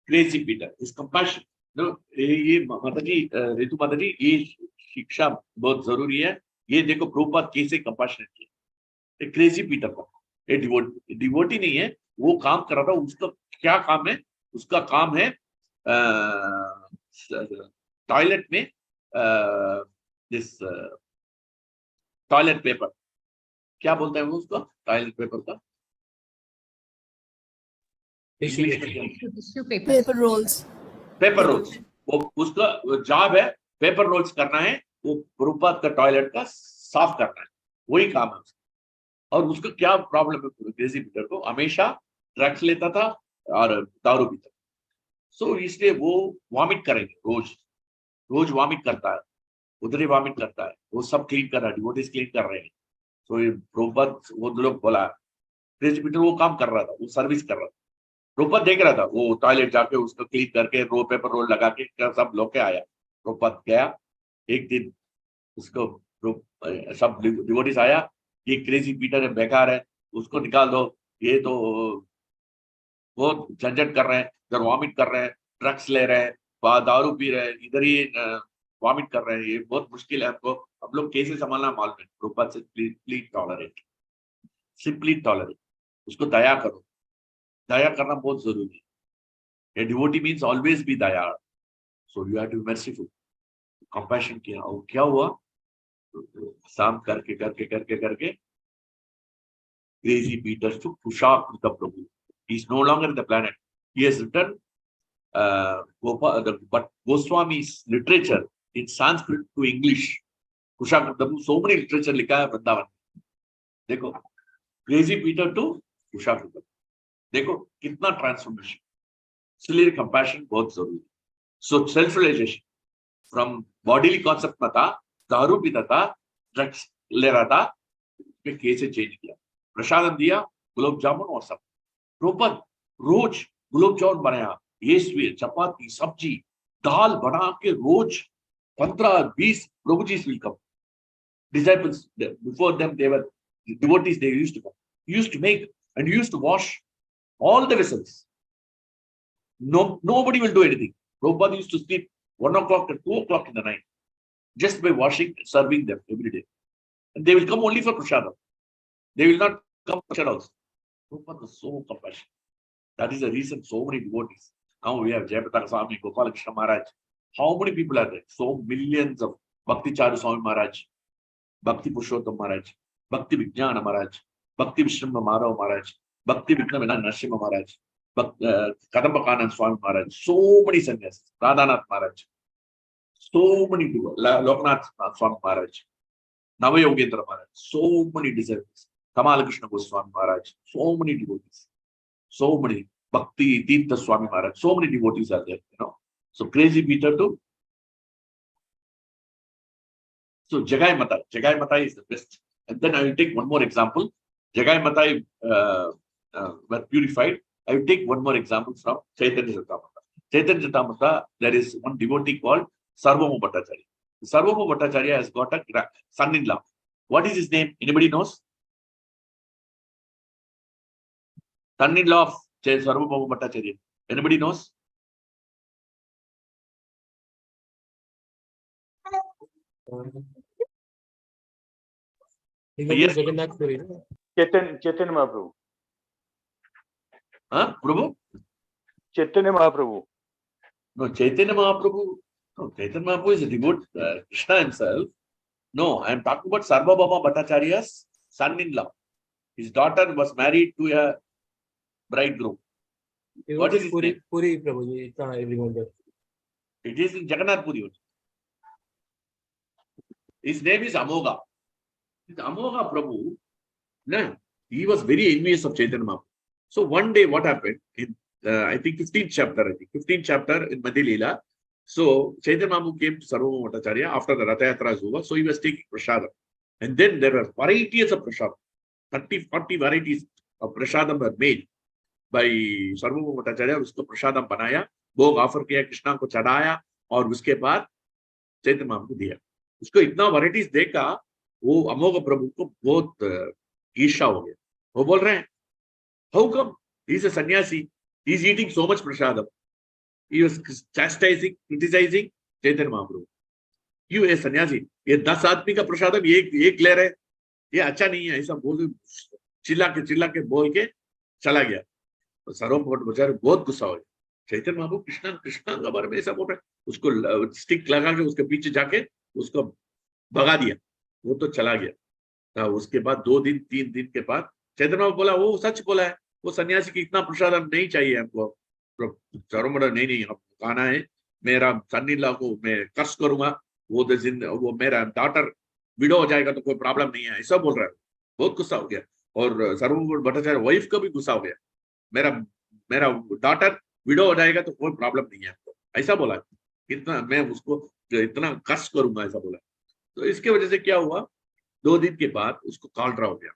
S2: crazy Peter. His compassion. No, ये माताजी, ऋतु माताजी, ये शिक्षा बहुत जरूरी है. ये देखो प्रभुपाद कैसे कंपैशनेट किया. क्रेजी पीटर को, ये डिवोटी नहीं है, वो काम कर रहा था. उसका क्या काम है, उसका काम है टॉयलेट में दिस टॉयलेट पेपर, क्या बोलते हैं वो उसको, टॉयलेट पेपर का इंग्लिश में क्या?
S5: Paper roles.
S2: Paper roles. वो उसका जॉब है पेपर रोल्स करना है, वो प्रभुपाद का टॉयलेट का साफ करना है, वही काम है उसका। और उसका क्या प्रॉब्लम है, क्रेजी पीटर को हमेशा ड्रग्स लेता था और दारू पीता, सो इसलिए वो वॉमिट करेंगे, रोज रोज वॉमिट करता है, उधर ही वॉमिट करता है, वो सब क्लीन कर रहा है, डिवोटीज क्लीन कर रहे हैं। सो प्रभुपाद वो लोग बोला, क्रेजी पीटर वो काम कर रहा था, वो सर्विस कर रहा था, प्रभुपाद देख रहा था, वो टॉयलेट जाके उसको क्लीन करके पेपर रोल लगा के सब लोग के आया। प्रभुपाद गया एक दिन, उसको सब डिवोटीज आया, ये क्रेजी पीटर है, बेकार है, उसको निकाल दो, ये तो बहुत झंझट कर रहे हैं, इधर वॉमिट कर रहे हैं, ड्रग्स ले रहे हैं, दारू पी रहे हैं, इधर ही वॉमिट कर रहे हैं, ये बहुत मुश्किल है हमको, हम लोग कैसे संभालना मालूम है। प्रभुपाद से प्लीज टॉलरेट, सिंपली टॉलरेट, उसको दया करो, दया करना बहुत जरूरी है। डिवोटी मीन्स ऑलवेज बी दया, so you have to be merciful, compassion किया। और क्या हुआ, शाम करके करके करके करके crazy Peter to Kushakratha Prabhu, he is no longer in the planet, he has written but Goswami's literature in Sanskrit to English, Kushakratha Prabhu so many literature लिखा है वृंदावन। देखो crazy Peter to Kushakratha Prabhu, देखो कितना ट्रांसफॉर्मेशन, इसलिए कंपैशन बहुत जरूरी है। So self realisation from bodily concept में था, दारू पीता था, ड्रग्स ले रहा था, कैसे चेंज किया, प्रसादम दिया, गुलाब जामुन और सब, प्रभुपाद रोज गुलाब जामुन बनाया, ये स्वीट चपाती सब्जी दाल बना के रोज 15-20 Prabhu ji will come, disciples before them they were devotees, they used to come, used to make and used to wash all the vessels. Nobody will do anything. Prabhupada used to sleep 1 o'clock and 2 o'clock in the night just by washing, serving them every day, and they will come only for prasadam, they will not come for prasadam also. Prabhupada was so compassionate. That is the reason so many devotees. Now we have Jayapataka Swami, Gopala Krishna Maharaj. How many people are there? So millions of Bhakti Charu Swami Maharaj, Bhakti Purushottam Maharaj, Bhakti Vijnana Maharaj, Bhakti Vishramma Maharaj, Bhakti Vikramana Narasimha Maharaj, Kardam Swami Maharaj, so many sannyasis, Radhanath Maharaj, so many people, Lokanath Swami Maharaj, Navayogendra Maharaj, so many disciples, Kamala Krishna Goswami Maharaj, so many devotees, so many, Bhakti Tirtha Swami Maharaj, so many devotees are there, you know. So crazy Peter too. So Jagai Matai is the best. And then I will take one more example. Jagai Matai were purified. I will take one more example from Chaitanya Charitamrita. Chaitanya Charitamrita, there is one devotee called Sarvabhauma Bhattacharya. Sarvabhauma Bhattacharya has got a son-in-law. What is his name? Anybody knows? Son-in-law of Sarvabhauma Bhattacharya. Anybody knows?
S3: Yes.
S4: Chaitanya Mahaprabhu.
S2: हाँ प्रभु?
S4: Chaitanya Mahaprabhu.
S2: No, Chaitanya Mahaprabhu. No, Chaitanya Mahaprabhu is a devotee, Krishna himself. No, I am talking about Sarvabhauma Bhattacharya's son-in-law. His daughter was married to a bridegroom. What is his name?
S3: Puri Prabhuji, I remember.
S2: It is in Jagannath Puri. His name is Amoga. This Amoga Prabhu, no, he was very envious of Chaitanya Mahaprabhu. So one day what happened, in I think 15th chapter in Madhya Leela, so Chaitanya Mahaprabhu came to Sarvabhauma Bhattacharya after the Ratha Yatra is over, so he was taking prasadam. And then there were varieties of prasadam. 30-40 varieties of prasadam were made by Sarvabhauma Bhattacharya. उसको प्रसादम बनाया, भोग offer किया, कृष्णा को चढ़ाया और उसके बाद चैतन्य महाप्रभु दिया। उसको इतना वैरायटीज देखा, वो अमोघ प्रभु को बहुत ईर्ष्या हो गया। वो बोल रहे हैं, how come he is a sannyasi, he is eating so much prasadam? He was chastising, criticizing Chaitanya Mahaprabhu. You a sannyasi, ये 10 आदमी का प्रसादम एक ले रहे, ये अच्छा नहीं है, ऐसा बोल चिल्ला के बोल के चला गया। तो सर्वभौम भट्टाचार्य बहुत गुस्सा हो गया। चैतन्य महाप्रभु कृष्णा कृष्णा के बारे में ऐसा बोल रहे, उसको स्टिक लगा के उसके पीछे जाके उसको भगा दिया, वो तो चला गया। उसके बाद 2 दिन 3 दिन के बाद चैतन्य महाप्रभु बोला, वो सच बोला है, वो सन्यासी की इतना प्रसाद नहीं चाहिए हमको। चरमड़ा नहीं हमको खाना है, मेरा सन्नी-ला को मैं कर्ज करूंगा, वो मेरा डॉटर विडो हो जाएगा तो कोई प्रॉब्लम नहीं है, ऐसा बोल रहा है। बहुत गुस्सा हो गया। और सर्वभूम भट्टाचार्य वाइफ का भी गुस्सा हो गया, मेरा मेरा डॉटर विडो हो जाएगा तो कोई प्रॉब्लम नहीं है आपको, ऐसा बोला। कितना मैं उसको इतना कष्ट करूंगा, ऐसा बोला। तो इसके वजह से क्या हुआ, 2 दिन के बाद उसको कॉलरा हो गया,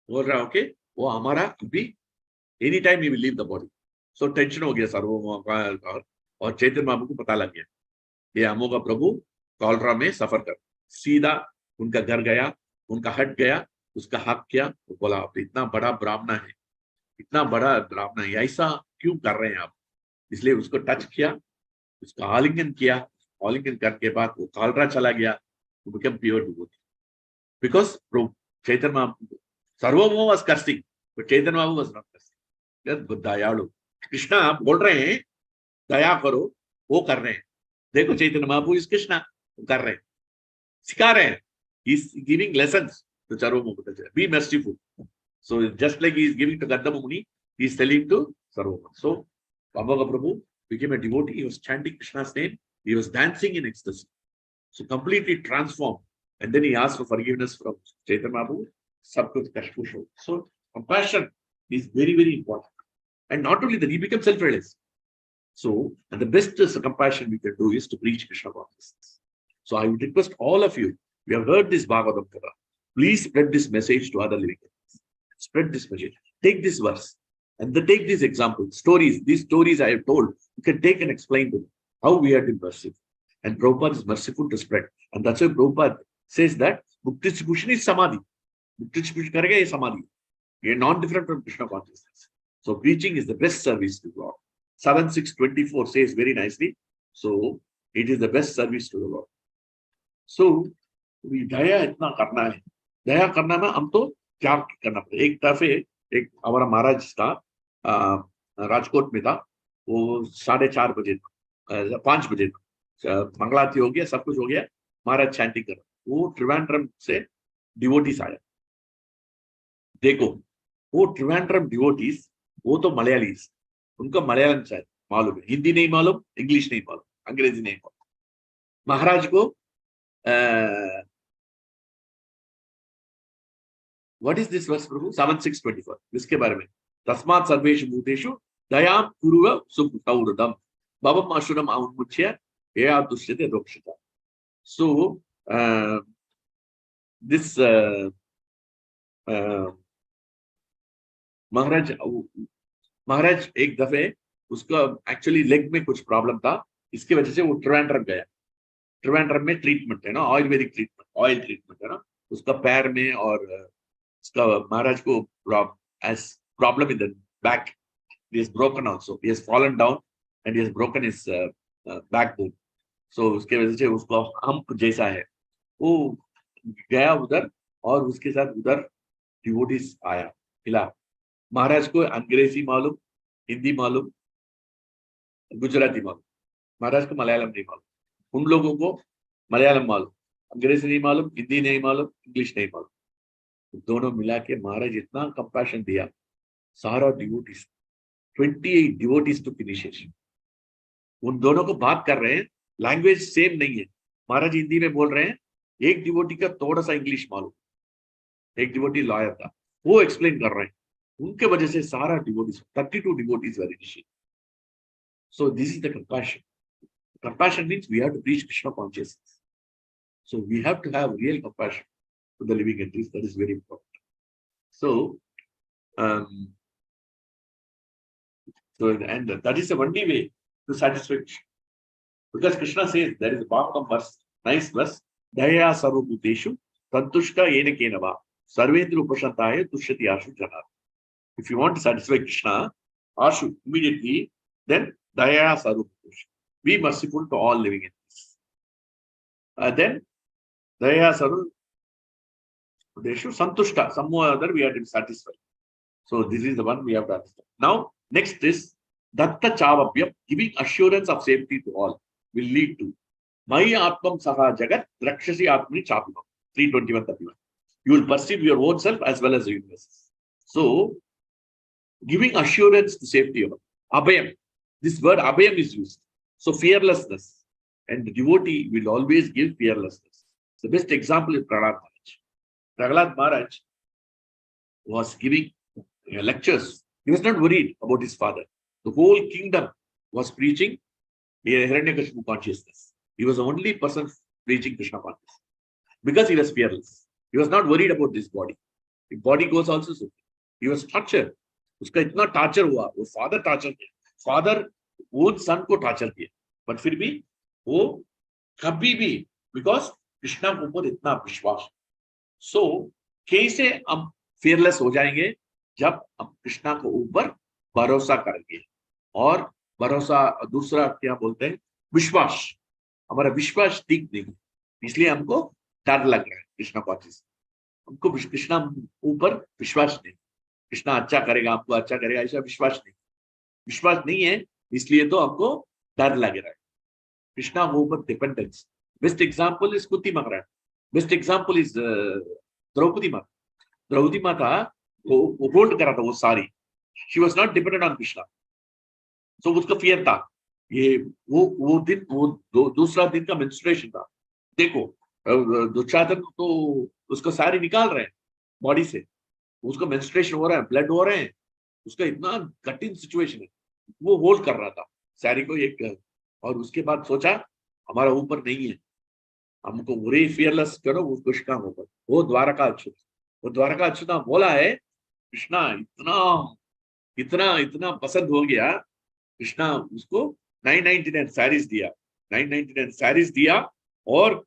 S2: बोल रहा ओके वो हमारा अभी any time he will leave the body. So tension हो गया सर्वभौम का, और चैतन्य महाप्रभु को पता लग गया ये अमोघ प्रभु कॉलरा में सफर कर। सीधा उनका घर गया, उनका हट गया, उसका हक किया, तो बोला आप इतना बड़ा ब्राह्मण है, इतना बड़ा ब्राह्मण है, ऐसा क्यों कर रहे हैं आप। इसलिए उसको टच किया, उसका आलिंगन किया, आलिंगन करके बाद वो कॉलरा चला गया, वो become pure devotee. Because Chaitanya Mahaprabhu सर्वभौम was cursing, but Chaitanya Mahaprabhu was not cursing. दयालु कृष्णा बोल रहे हैं दया करो, वो कर रहे हैं। देखो चैतन्य महाप्रभु इस कृष्णा कर रहे हैं, सिखा रहे हैं, he is giving lessons to Sarvabhauma. Be merciful. So just like he is giving to Kardam Muni, he is telling to Sarvabhauma. So Amogha Prabhu became a devotee. He was chanting Krishna's name. He was dancing in ecstasy. So completely transformed. And then he asked for forgiveness from Chaitanya Mahaprabhu. Sab kuch kasht push ho. So compassion is very, very important. And not only that, he became self-realized. So and the best compassion we can do is to preach Krishna consciousness. So I would request all of you, we have heard this Bhagavatam Katha, please spread this message to other living entities. Spread this message. Take this verse and then take these examples, stories. These stories I have told, you can take and explain to them how we have been merciful. And Prabhupada is merciful to spread. And that's why Prabhupada says that Mukti distribution is Samadhi. Mukti distribution karega is Samadhi. We are non-different from Krishna consciousness. So preaching is the best service to God. 7.6.24 says very nicely. So it is the best service to the Lord. So दया इतना करना है, दया करना में हम तो त्याग करना पड़े। एक दफे एक हमारा महाराज था, राजकोट में था, वो 4:30 बजे 5 बजे मंगलाती हो गया, सब कुछ हो गया, महाराज चैंटिंग कर, वो त्रिवेंद्रम से डिवोटीज आया। देखो वो त्रिवेंद्रम डिवोटीज, वो तो मलयालीज, उनको मलयालम शायद मालूम है, हिंदी नहीं मालूम, इंग्लिश नहीं मालूम, अंग्रेजी नहीं मालूम। महाराज को What is this verse, Prabhu? 7.6.24. इसके बारे में तस्मात् सर्वेषु भूतेषु दयां कुरु सुकृतौरदम भवम् अशुरम् उन्मुच्य यया दुष्यते रोक्षिता. So this महाराज एक दफे उसका एक्चुअली लेग में कुछ प्रॉब्लम था, इसकी वजह से वो त्रिवेंद्रम गया। त्रिवेंद्रम में ट्रीटमेंट है ना, आयुर्वेदिक ट्रीटमेंट, ऑयल ट्रीटमेंट है ना, उसका पैर में, और उसका महाराज को problem in the back, he has broken also, he has fallen down and he has broken his backbone. So उसके वजह से उसको हम्प जैसा है, वो गया उधर, और उसके साथ उधर डिवोटीज आया मिला। महाराज को अंग्रेजी मालूम, हिंदी मालूम, गुजराती मालूम, महाराज को मलयालम नहीं मालूम। उन लोगों को मलयालम मालूम, अंग्रेजी नहीं मालूम, हिंदी नहीं मालूम, इंग्लिश नहीं मालूम। दोनों मिला के महाराज इतना कंपैशन दिया, सारा डिवोटीज 28 डिवोटीज टू इनिशिएशन। उन दोनों को बात कर रहे हैं, लैंग्वेज सेम नहीं है, महाराज हिंदी में बोल रहे हैं, एक डिवोटी का थोड़ा सा इंग्लिश मालूम, एक डिवोटी लॉयर था, वो एक्सप्लेन कर रहे हैं, उनके वजह से सारा devotees 32 devotees were initiated. So this is the compassion. Compassion means we have to preach Krishna consciousness. So we have to have real compassion to the living entities. That is very important. So, and that is the only way to satisfy Krishna. Because Krishna says, there is a Bhagavatam verse, nice verse, Daya sarvabhuteshu tantushka yena kenava sarvendra upashantaya tushyati ashu jana. If you want to satisfy Krishna, ashu immediately, then Daya sarvabhuteshu. Be merciful to all living entities. Then Daya sarvabhuteshu santushta, some or other we have to be satisfied. So this is the one we have to understand. Now next is Datta Chavapyam, giving assurance of safety to all, will lead to Mai Atmam Saha Jagat Rakshasi Atmani Chapimam 3.21.31. You will perceive your own self as well as the universe. So, giving assurance to safety of Abhayam. This word Abhayam is used. So, fearlessness. And the devotee will always give fearlessness. The best example is Prahlad Maharaj. Prahlad Maharaj was giving lectures. He was not worried about his father. The whole kingdom was preaching Hiranyakashipu consciousness. He was the only person preaching Krishna consciousness because he was fearless. He was not worried about this body. If body goes also so. He was tortured. उसका इतना torture हुआ, वो father torture किया, father own son को torture किया, but फिर भी वो कभी भी because कृष्णा के ऊपर इतना विश्वास. So कैसे हम fearless हो जाएंगे जब हम कृष्णा के ऊपर भरोसा करेंगे. और भरोसा दूसरा क्या बोलते हैं, विश्वास. हमारा विश्वास ठीक नहीं, इसलिए हमको डर लग रहा है कृष्णा कॉन्शियस. हमको कृष्णा ऊपर विश्वास नहीं. कृष्णा अच्छा करेगा, हमको अच्छा करेगा, ऐसा विश्वास नहीं है, इसलिए तो हमको डर लग रहा है. कृष्णा ऊपर dependence. Best example is Kunti Maharani. Best example is Draupadi माता. द्रौपदी माता वो होल्ड करा था वो सारी. She was not dependent on Krishna. सो उसका फियर था. ये वो दिन वो दूसरा दिन का मेंस्ट्रुएशन था. देखो दुशासन तो उसका सारी निकाल रहे हैं बॉडी से, उसका मेंस्ट्रुएशन हो रहा है, ब्लड हो रहे हैं, उसका इतना कठिन सिचुएशन है, वो होल्ड कर रहा था सारी को एक. और उसके बाद सोचा हमारा ऊपर नहीं है, हमको बुरे फियरलेस करो वो कृष्णा ऊपर. वो द्वारका अच्युता बोला है. कृष्णा इतना पसंद हो गया. कृष्णा उसको 999 साड़ीज दिया, 999 साड़ीज दिया. और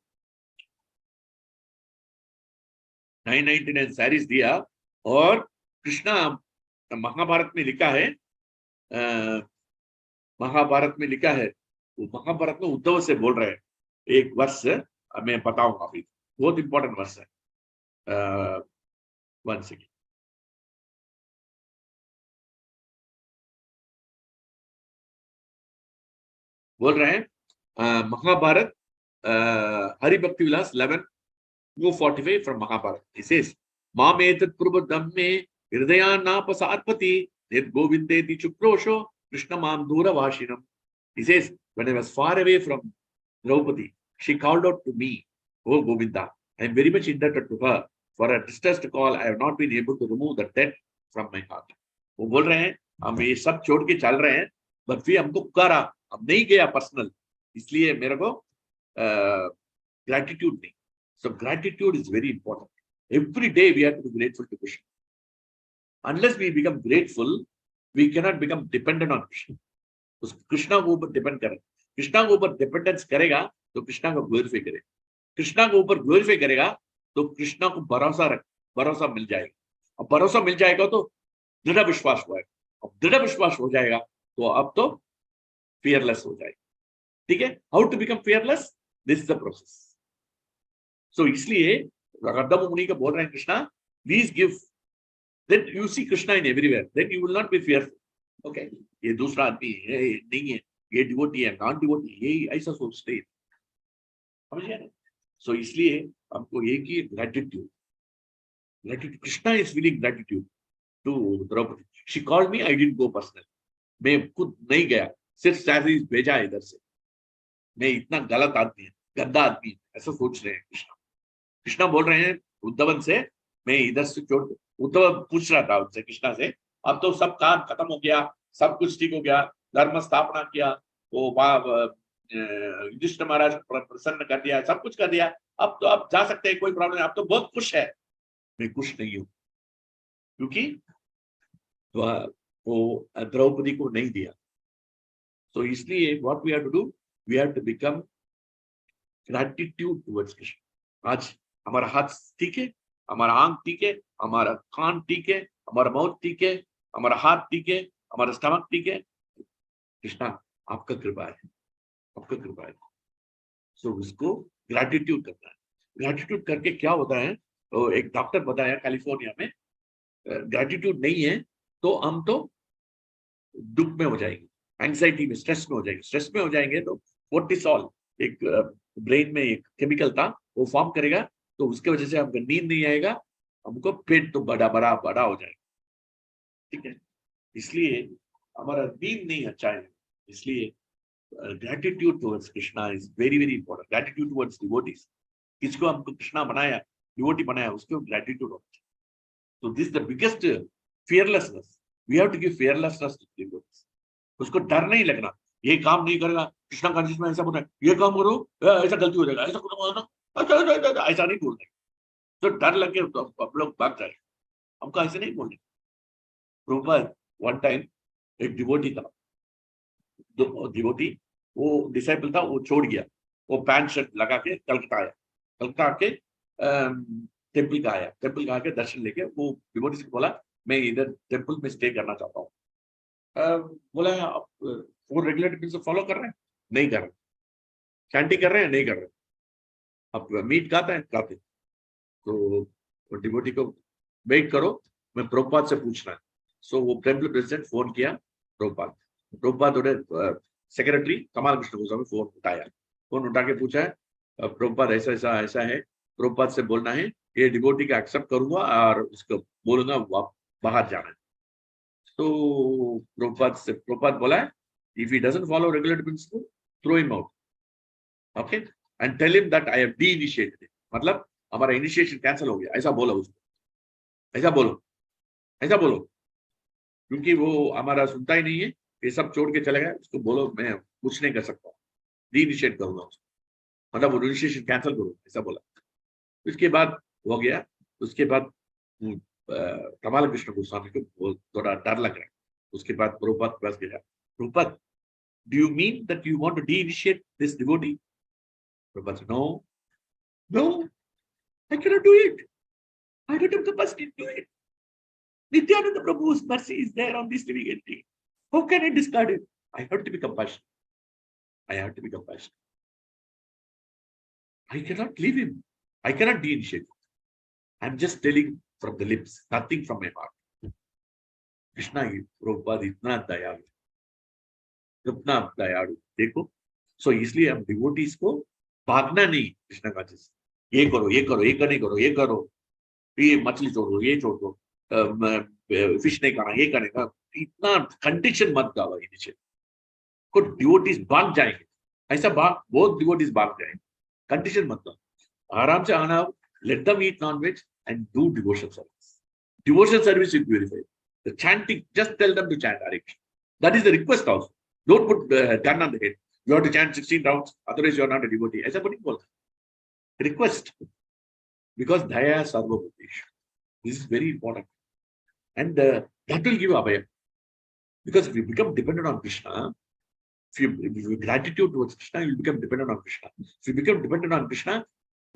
S2: 999 साड़ीज दिया. और कृष्णा महाभारत में लिखा है, महाभारत में उद्धव से बोल रहे हैं. एक वर्ष मैं बताऊंगा अभी, बहुत इंपॉर्टेंट वर्ष है. One second. बोल रहे हैं महाभारत, हरिभक्ति विलास 11:45 from Mahabharata. It says, "Mam etat prabodham me hridayanapasaarpati yad govindeti chukrosho Krishna mam dura vashinam." He says, when I was far away from Draupadi, she called out to me, "Oh Govinda, I am very much indebted to her. For a distressed call, I have not been able to remove the debt from my heart." वो बोल रहे हैं हम ये सब छोड़ के चल रहे हैं, बट फिर हमको पुकारा, अब नहीं गया पर्सनल, इसलिए मेरे को ग्रेटिट्यूड नहीं. So gratitude is very important. Every day we have to be grateful to Krishna. Unless we become grateful, we cannot become dependent on Krishna. उस कृष्णा के ऊपर डिपेंड करें. कृष्णा के ऊपर डिपेंडेंस करेगा तो कृष्णा को ग्लोरीफाई करेगा. कृष्णा के ऊपर ग्लोरीफाई करेगा तो कृष्णा को भरोसा मिल जाएगा. अब भरोसा मिल जाएगा तो दृढ़ विश्वास होगा. अब दृढ़ विश्वास हो जाएगा तो अब तो फियरलेस हो जाएगा. ठीक है. How to become fearless, this is the process. So इसलिए करदम मुनि का बोल रहे हैं Krishna, please give, then you see Krishna in everywhere, then you will not be fearful. Okay, ये दूसरा आदमी है, नहीं है, ये डिवोटी है, नॉन डिवोटी, ये ऐसा सोचते हैं, समझिए ना. सो इसलिए हमको एक ही gratitude. Krishna is feeling gratitude to Draupadi. She called me, I didn't go personal. मैं खुद नहीं गया, सिर्फ सैलरीज भेजा इधर से. मैं इतना गलत आदमी है, गंदा आदमी है, ऐसा सोच रहे हैं कृष्णा बोल रहे हैं उद्धवन से, मैं इधर से छोड़. उद्धव पूछ रहा था उनसे, कृष्णा से, अब तो सब काम खत्म हो गया, सब कुछ ठीक हो गया, धर्म स्थापना किया, वो युधिष्ठिर महाराज प्रसन्न कर दिया, सब कुछ कर दिया, अब तो आप जा सकते हैं, कोई प्रॉब्लम नहीं, आप तो बहुत खुश है. मैं खुश नहीं हूं, क्योंकि वो द्रौपदी को नहीं दिया. तो इसलिए what we have to do, we have to become gratitude towards Krishna. आज हमारा हाथ ठीक है, हमारा आंख ठीक है, हमारा कान ठीक है, हमारा माउथ ठीक है, हमारा हाथ ठीक है, हमारा स्टमक ठीक है. कृष्णा आपका कृपा है, आपका कृपा है. सो उसको ग्रैटिट्यूड करना है. ग्रैटिट्यूड करके क्या होता है, तो एक डॉक्टर बताया कैलिफोर्निया में, ग्रैटिट्यूड नहीं है तो हम तो दुख में हो जाएंगे. एंग्जाइटी में, स्ट्रेस में हो जाएंगे। स्ट्रेस में हो जाएंगे तो कोर्टिसोल एक ब्रेन में एक केमिकल था, वो फॉर्म करेगा, तो उसके वजह से हमको नींद नहीं आएगा, हमको पेट तो बड़ा बड़ा बड़ा हो जाएगा। ठीक है, इसलिए हमारा नींद नहीं अच्छा है। इसलिए gratitude towards Krishna is very very important. Gratitude towards devotees. किसको हमको कृष्णा बनाया, डिवोटी बनाया, उसको gratitude होना चाहिए। So this is the biggest fearlessness. We have to give fearlessness to devotees. उसको डर नहीं लगना, ये काम नहीं करेगा, कृष्णा कॉन्शियस में ऐसा बोल रहा है, ये काम करो ऐसा गलती हो जाएगा, ऐसा करो, ऐसा नहीं बोलना। तो डर लग के आप लोग भाग जाए, हमको ऐसे नहीं बोलने। प्रभुपाद वन टाइम एक डिवोटी था, डिवोटी वो डिसाइपल था, वो छोड़ गया, वो पैंट शर्ट लगा के कलकत्ता आया, कलकत्ता आके टेम्पल का आया, टेम्पल का आके दर्शन लेके वो डिवोटी से बोला मैं इधर टेम्पल में स्टे करना चाहता हूँ। बोला आप 4 रेगुलेटरी फॉलो कर रहे हैं? नहीं कर रहे। चैंटिंग कर रहे हैं? नहीं कर रहे। अब मीट खाता है? खाते। तो डिवोटी को वेट करो, मैं प्रभुपाद से पूछना है। सो वो टेम्पल प्रेसिडेंट फोन किया प्रभुपाद, प्रभुपाद सेक्रेटरी कमाल कृष्ण गोस्वामी फोन उठाया, फोन उठा के पूछा है प्रभुपाद ऐसा ऐसा ऐसा है, प्रभुपाद से बोलना है ये डिवोटी का एक्सेप्ट करूंगा और उसको बोलूंगा बाहर जाना है। तो प्रभुपाद बोला है if he doesn't follow regular principle, throw him out, okay, and tell him that I have de-initiated him. मतलब हमारा इनिशिएशन कैंसिल हो गया, ऐसा बोलो उसको, ऐसा बोलो, क्योंकि वो हमारा सुनता ही नहीं है, ये सब छोड़ के चले गए, उसको बोलो मैं कुछ नहीं कर सकता, डी-इनिशिएट करूंगा उसको, मतलब वो इनिशिएशन कैंसिल करो, ऐसा बोला। उसके बाद हो गया, उसके बाद कमाल कृष्ण गोस्वामी को थोड़ा डर लग रहा है। उसके बाद प्रभुपाद के पास गया, Prabhupada do you mean that you want to de-initiate this devotee? Prabhupada said, no, I cannot do it. I don't have capacity to do it. Nityananda Prabhu's mercy is there on this living entity. How can I discard it? I have to be compassionate. I cannot leave him. I cannot de-initiate him. I'm just telling from the lips, nothing from my heart. Krishna, Prabhupada itna dayalu. कितना दयालु देखो। सो इसलिए हम devotees को भागना नहीं, कृष्ण का चीज ये करो, ये करो, ये नहीं करो, ये करो, ये मछली छोड़ो, ये छोड़ दो, फिश नहीं खाना, ये करेगा, इतना कंडीशन मत डालो। इनिशिएट को डिवोटीज भाग जाएंगे, ऐसा बहुत डिवोटीज भाग जाएंगे, कंडीशन मत दो, आराम से आना, let them eat non veg and do devotion service. Devotion service will purify the chanting, just tell them to chant Hare Krishna, that is the request also. Don't put gun on the head. You have to chant 16 rounds, otherwise you are not a devotee. ऐसा नहीं बोलता. Request, because daya sarva bhuteshu. This is very important, and that will give abhaya. Because if you become dependent on Krishna, if you gratitude towards Krishna, you will become dependent on Krishna. If you become dependent on Krishna,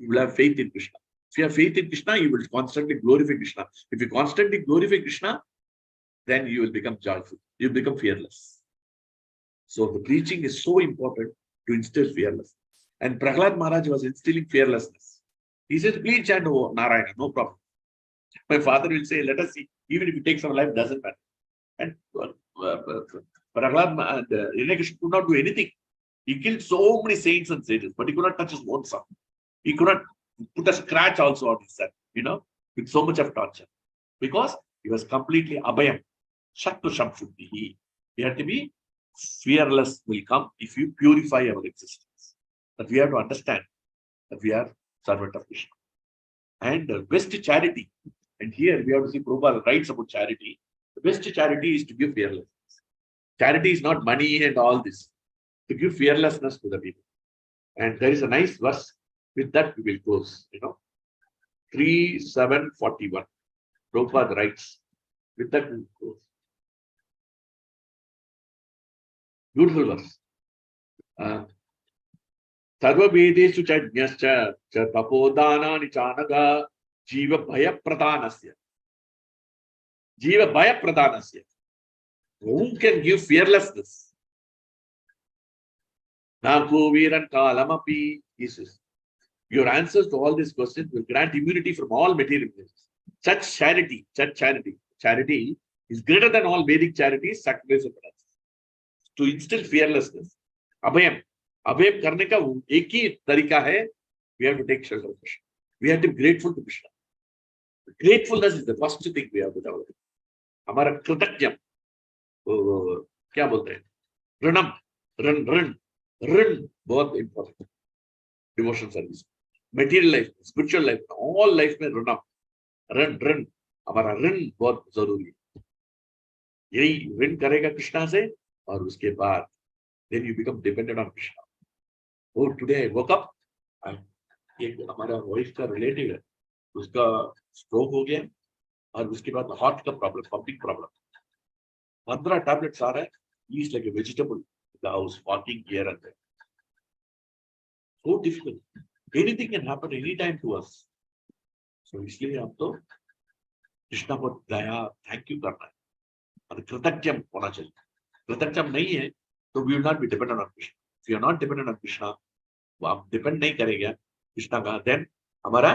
S2: you will have faith in Krishna. If you have faith in Krishna, you will constantly glorify Krishna. If you constantly glorify Krishna, then you will become joyful. You will become fearless. So the preaching is so important to instill fearlessness. And Prahlad Maharaj was instilling fearlessness. He says, please chant Narayana, no problem. My father will say, let us see, even if it takes our life, doesn't matter. And Prahlad Krishna could not do anything. He killed so many saints and sages, but he could not touch his own son. He could not put a scratch also on his son, with so much of torture. Because he was completely abhayam. Shaktu Shamshuddhi. He had to be fearless will come if you purify our existence. But we have to understand that we are servant of Krishna. And best charity, and here we have to see Prabhupada writes about charity. The best charity is to give fearlessness. Charity is not money and all this. To give fearlessness to the people. And there is a nice verse. With that we will close. 3.7.41. Prabhupada writes. With that we will close. Beautiful verse. Sarva Vedeshu Chajnyascha Tapodana Nichanaga Jiva Bhaya Pradhanasya. Jiva Bhaya Pradhanasya. Who can give fearlessness? Naku Viran Kalamapi. He says, your answers to all these questions will grant immunity from all material things. Such charity is greater than all Vedic charities, sacrifice of others. to instill fearlessness. Abhayam. Abhayam karne ka ek hi tarika hai. We have to take shelter of Krishna. We have to be grateful to Krishna. Gratefulness is the first thing we have to develop. हमारा कृतज्ञ क्या बोलते हैं ऋणम ऋण ऋण ऋण बहुत important devotion service material life spiritual life all life में ऋणम ऋण ऋण हमारा ऋण बहुत जरूरी है यही ऋण करेगा कृष्णा से और उसके बाद then you become dependent on Krishna. Oh, today I woke up एक हमारा वाइफ का रिलेटिव है उसका स्ट्रोक हो गया और उसके बाद हार्ट का प्रॉब्लम पंपिंग प्रॉब्लम 15 टैबलेट्स आ रहा है he is like a vegetable in the house walking here and there. So difficult. Anything can happen anytime to us. So इसलिए हम तो कृष्णा को दया थैंक यू करना है और कृतज्ञ होना चाहिए कृतज्ञ नहीं है तो we will not be dependent on Krishna. If you are not dependent on Krishna, वो आप डिपेंड नहीं करेंगे कृष्णा का then हमारा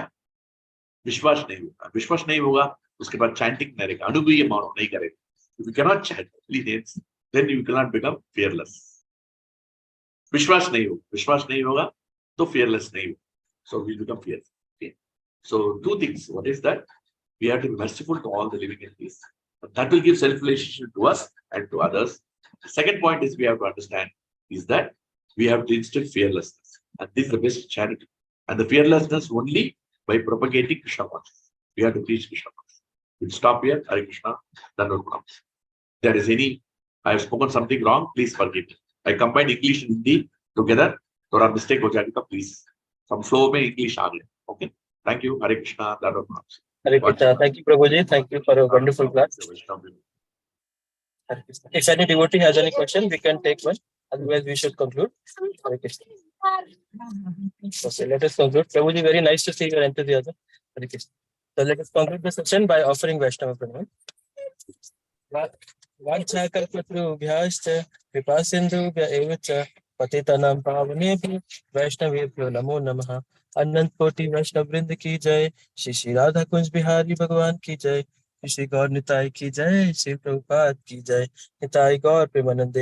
S2: विश्वास नहीं होगा उसके बाद चैंटिंग नहीं रहेगा अनुभूय मानो नहीं करेगा if you cannot chant then you cannot become fearless विश्वास नहीं होगा तो fearless नहीं होगा so we become fearless. Okay. So 2 things. What is that? We have to be merciful to all the living entities. That will give self-realization to us and to others. The second point is we have to understand is that we have to instill fearlessness and this is the best charity and the fearlessness only by propagating Krishna consciousness. We have to teach Krishna consciousness. We'll stop here. Hare Krishna. If there is any, I have spoken something wrong, please forgive me. I combined English and Hindi together. थोड़ा mistake हो जाएगा please. Some flow में English आ गया. Okay. Thank you. Hare Krishna.
S3: Hare Krishna. Thank you, Prabhuji. Thank you for a wonderful class. Hare Krishna. If any devotee has any question, we can take one. Otherwise, we should conclude. Hare Krishna. Okay, let us conclude. Prabhuji, very nice to see your enthusiasm. Hare Krishna. So let us conclude the session by offering Vaishnava Pranam. Vanchakalpatrubhyascha vipasindubhya evacha patitanam pavanebhyo Vaishnavebhyo namo namaha. अनंत कोटि वैष्णव वृंद की जय श्री श्री राधा कुंज बिहारी भगवान की जय श्री गौर निताई की जय श्री प्रभुपाद की जय निताई गौर प्रेमानंदे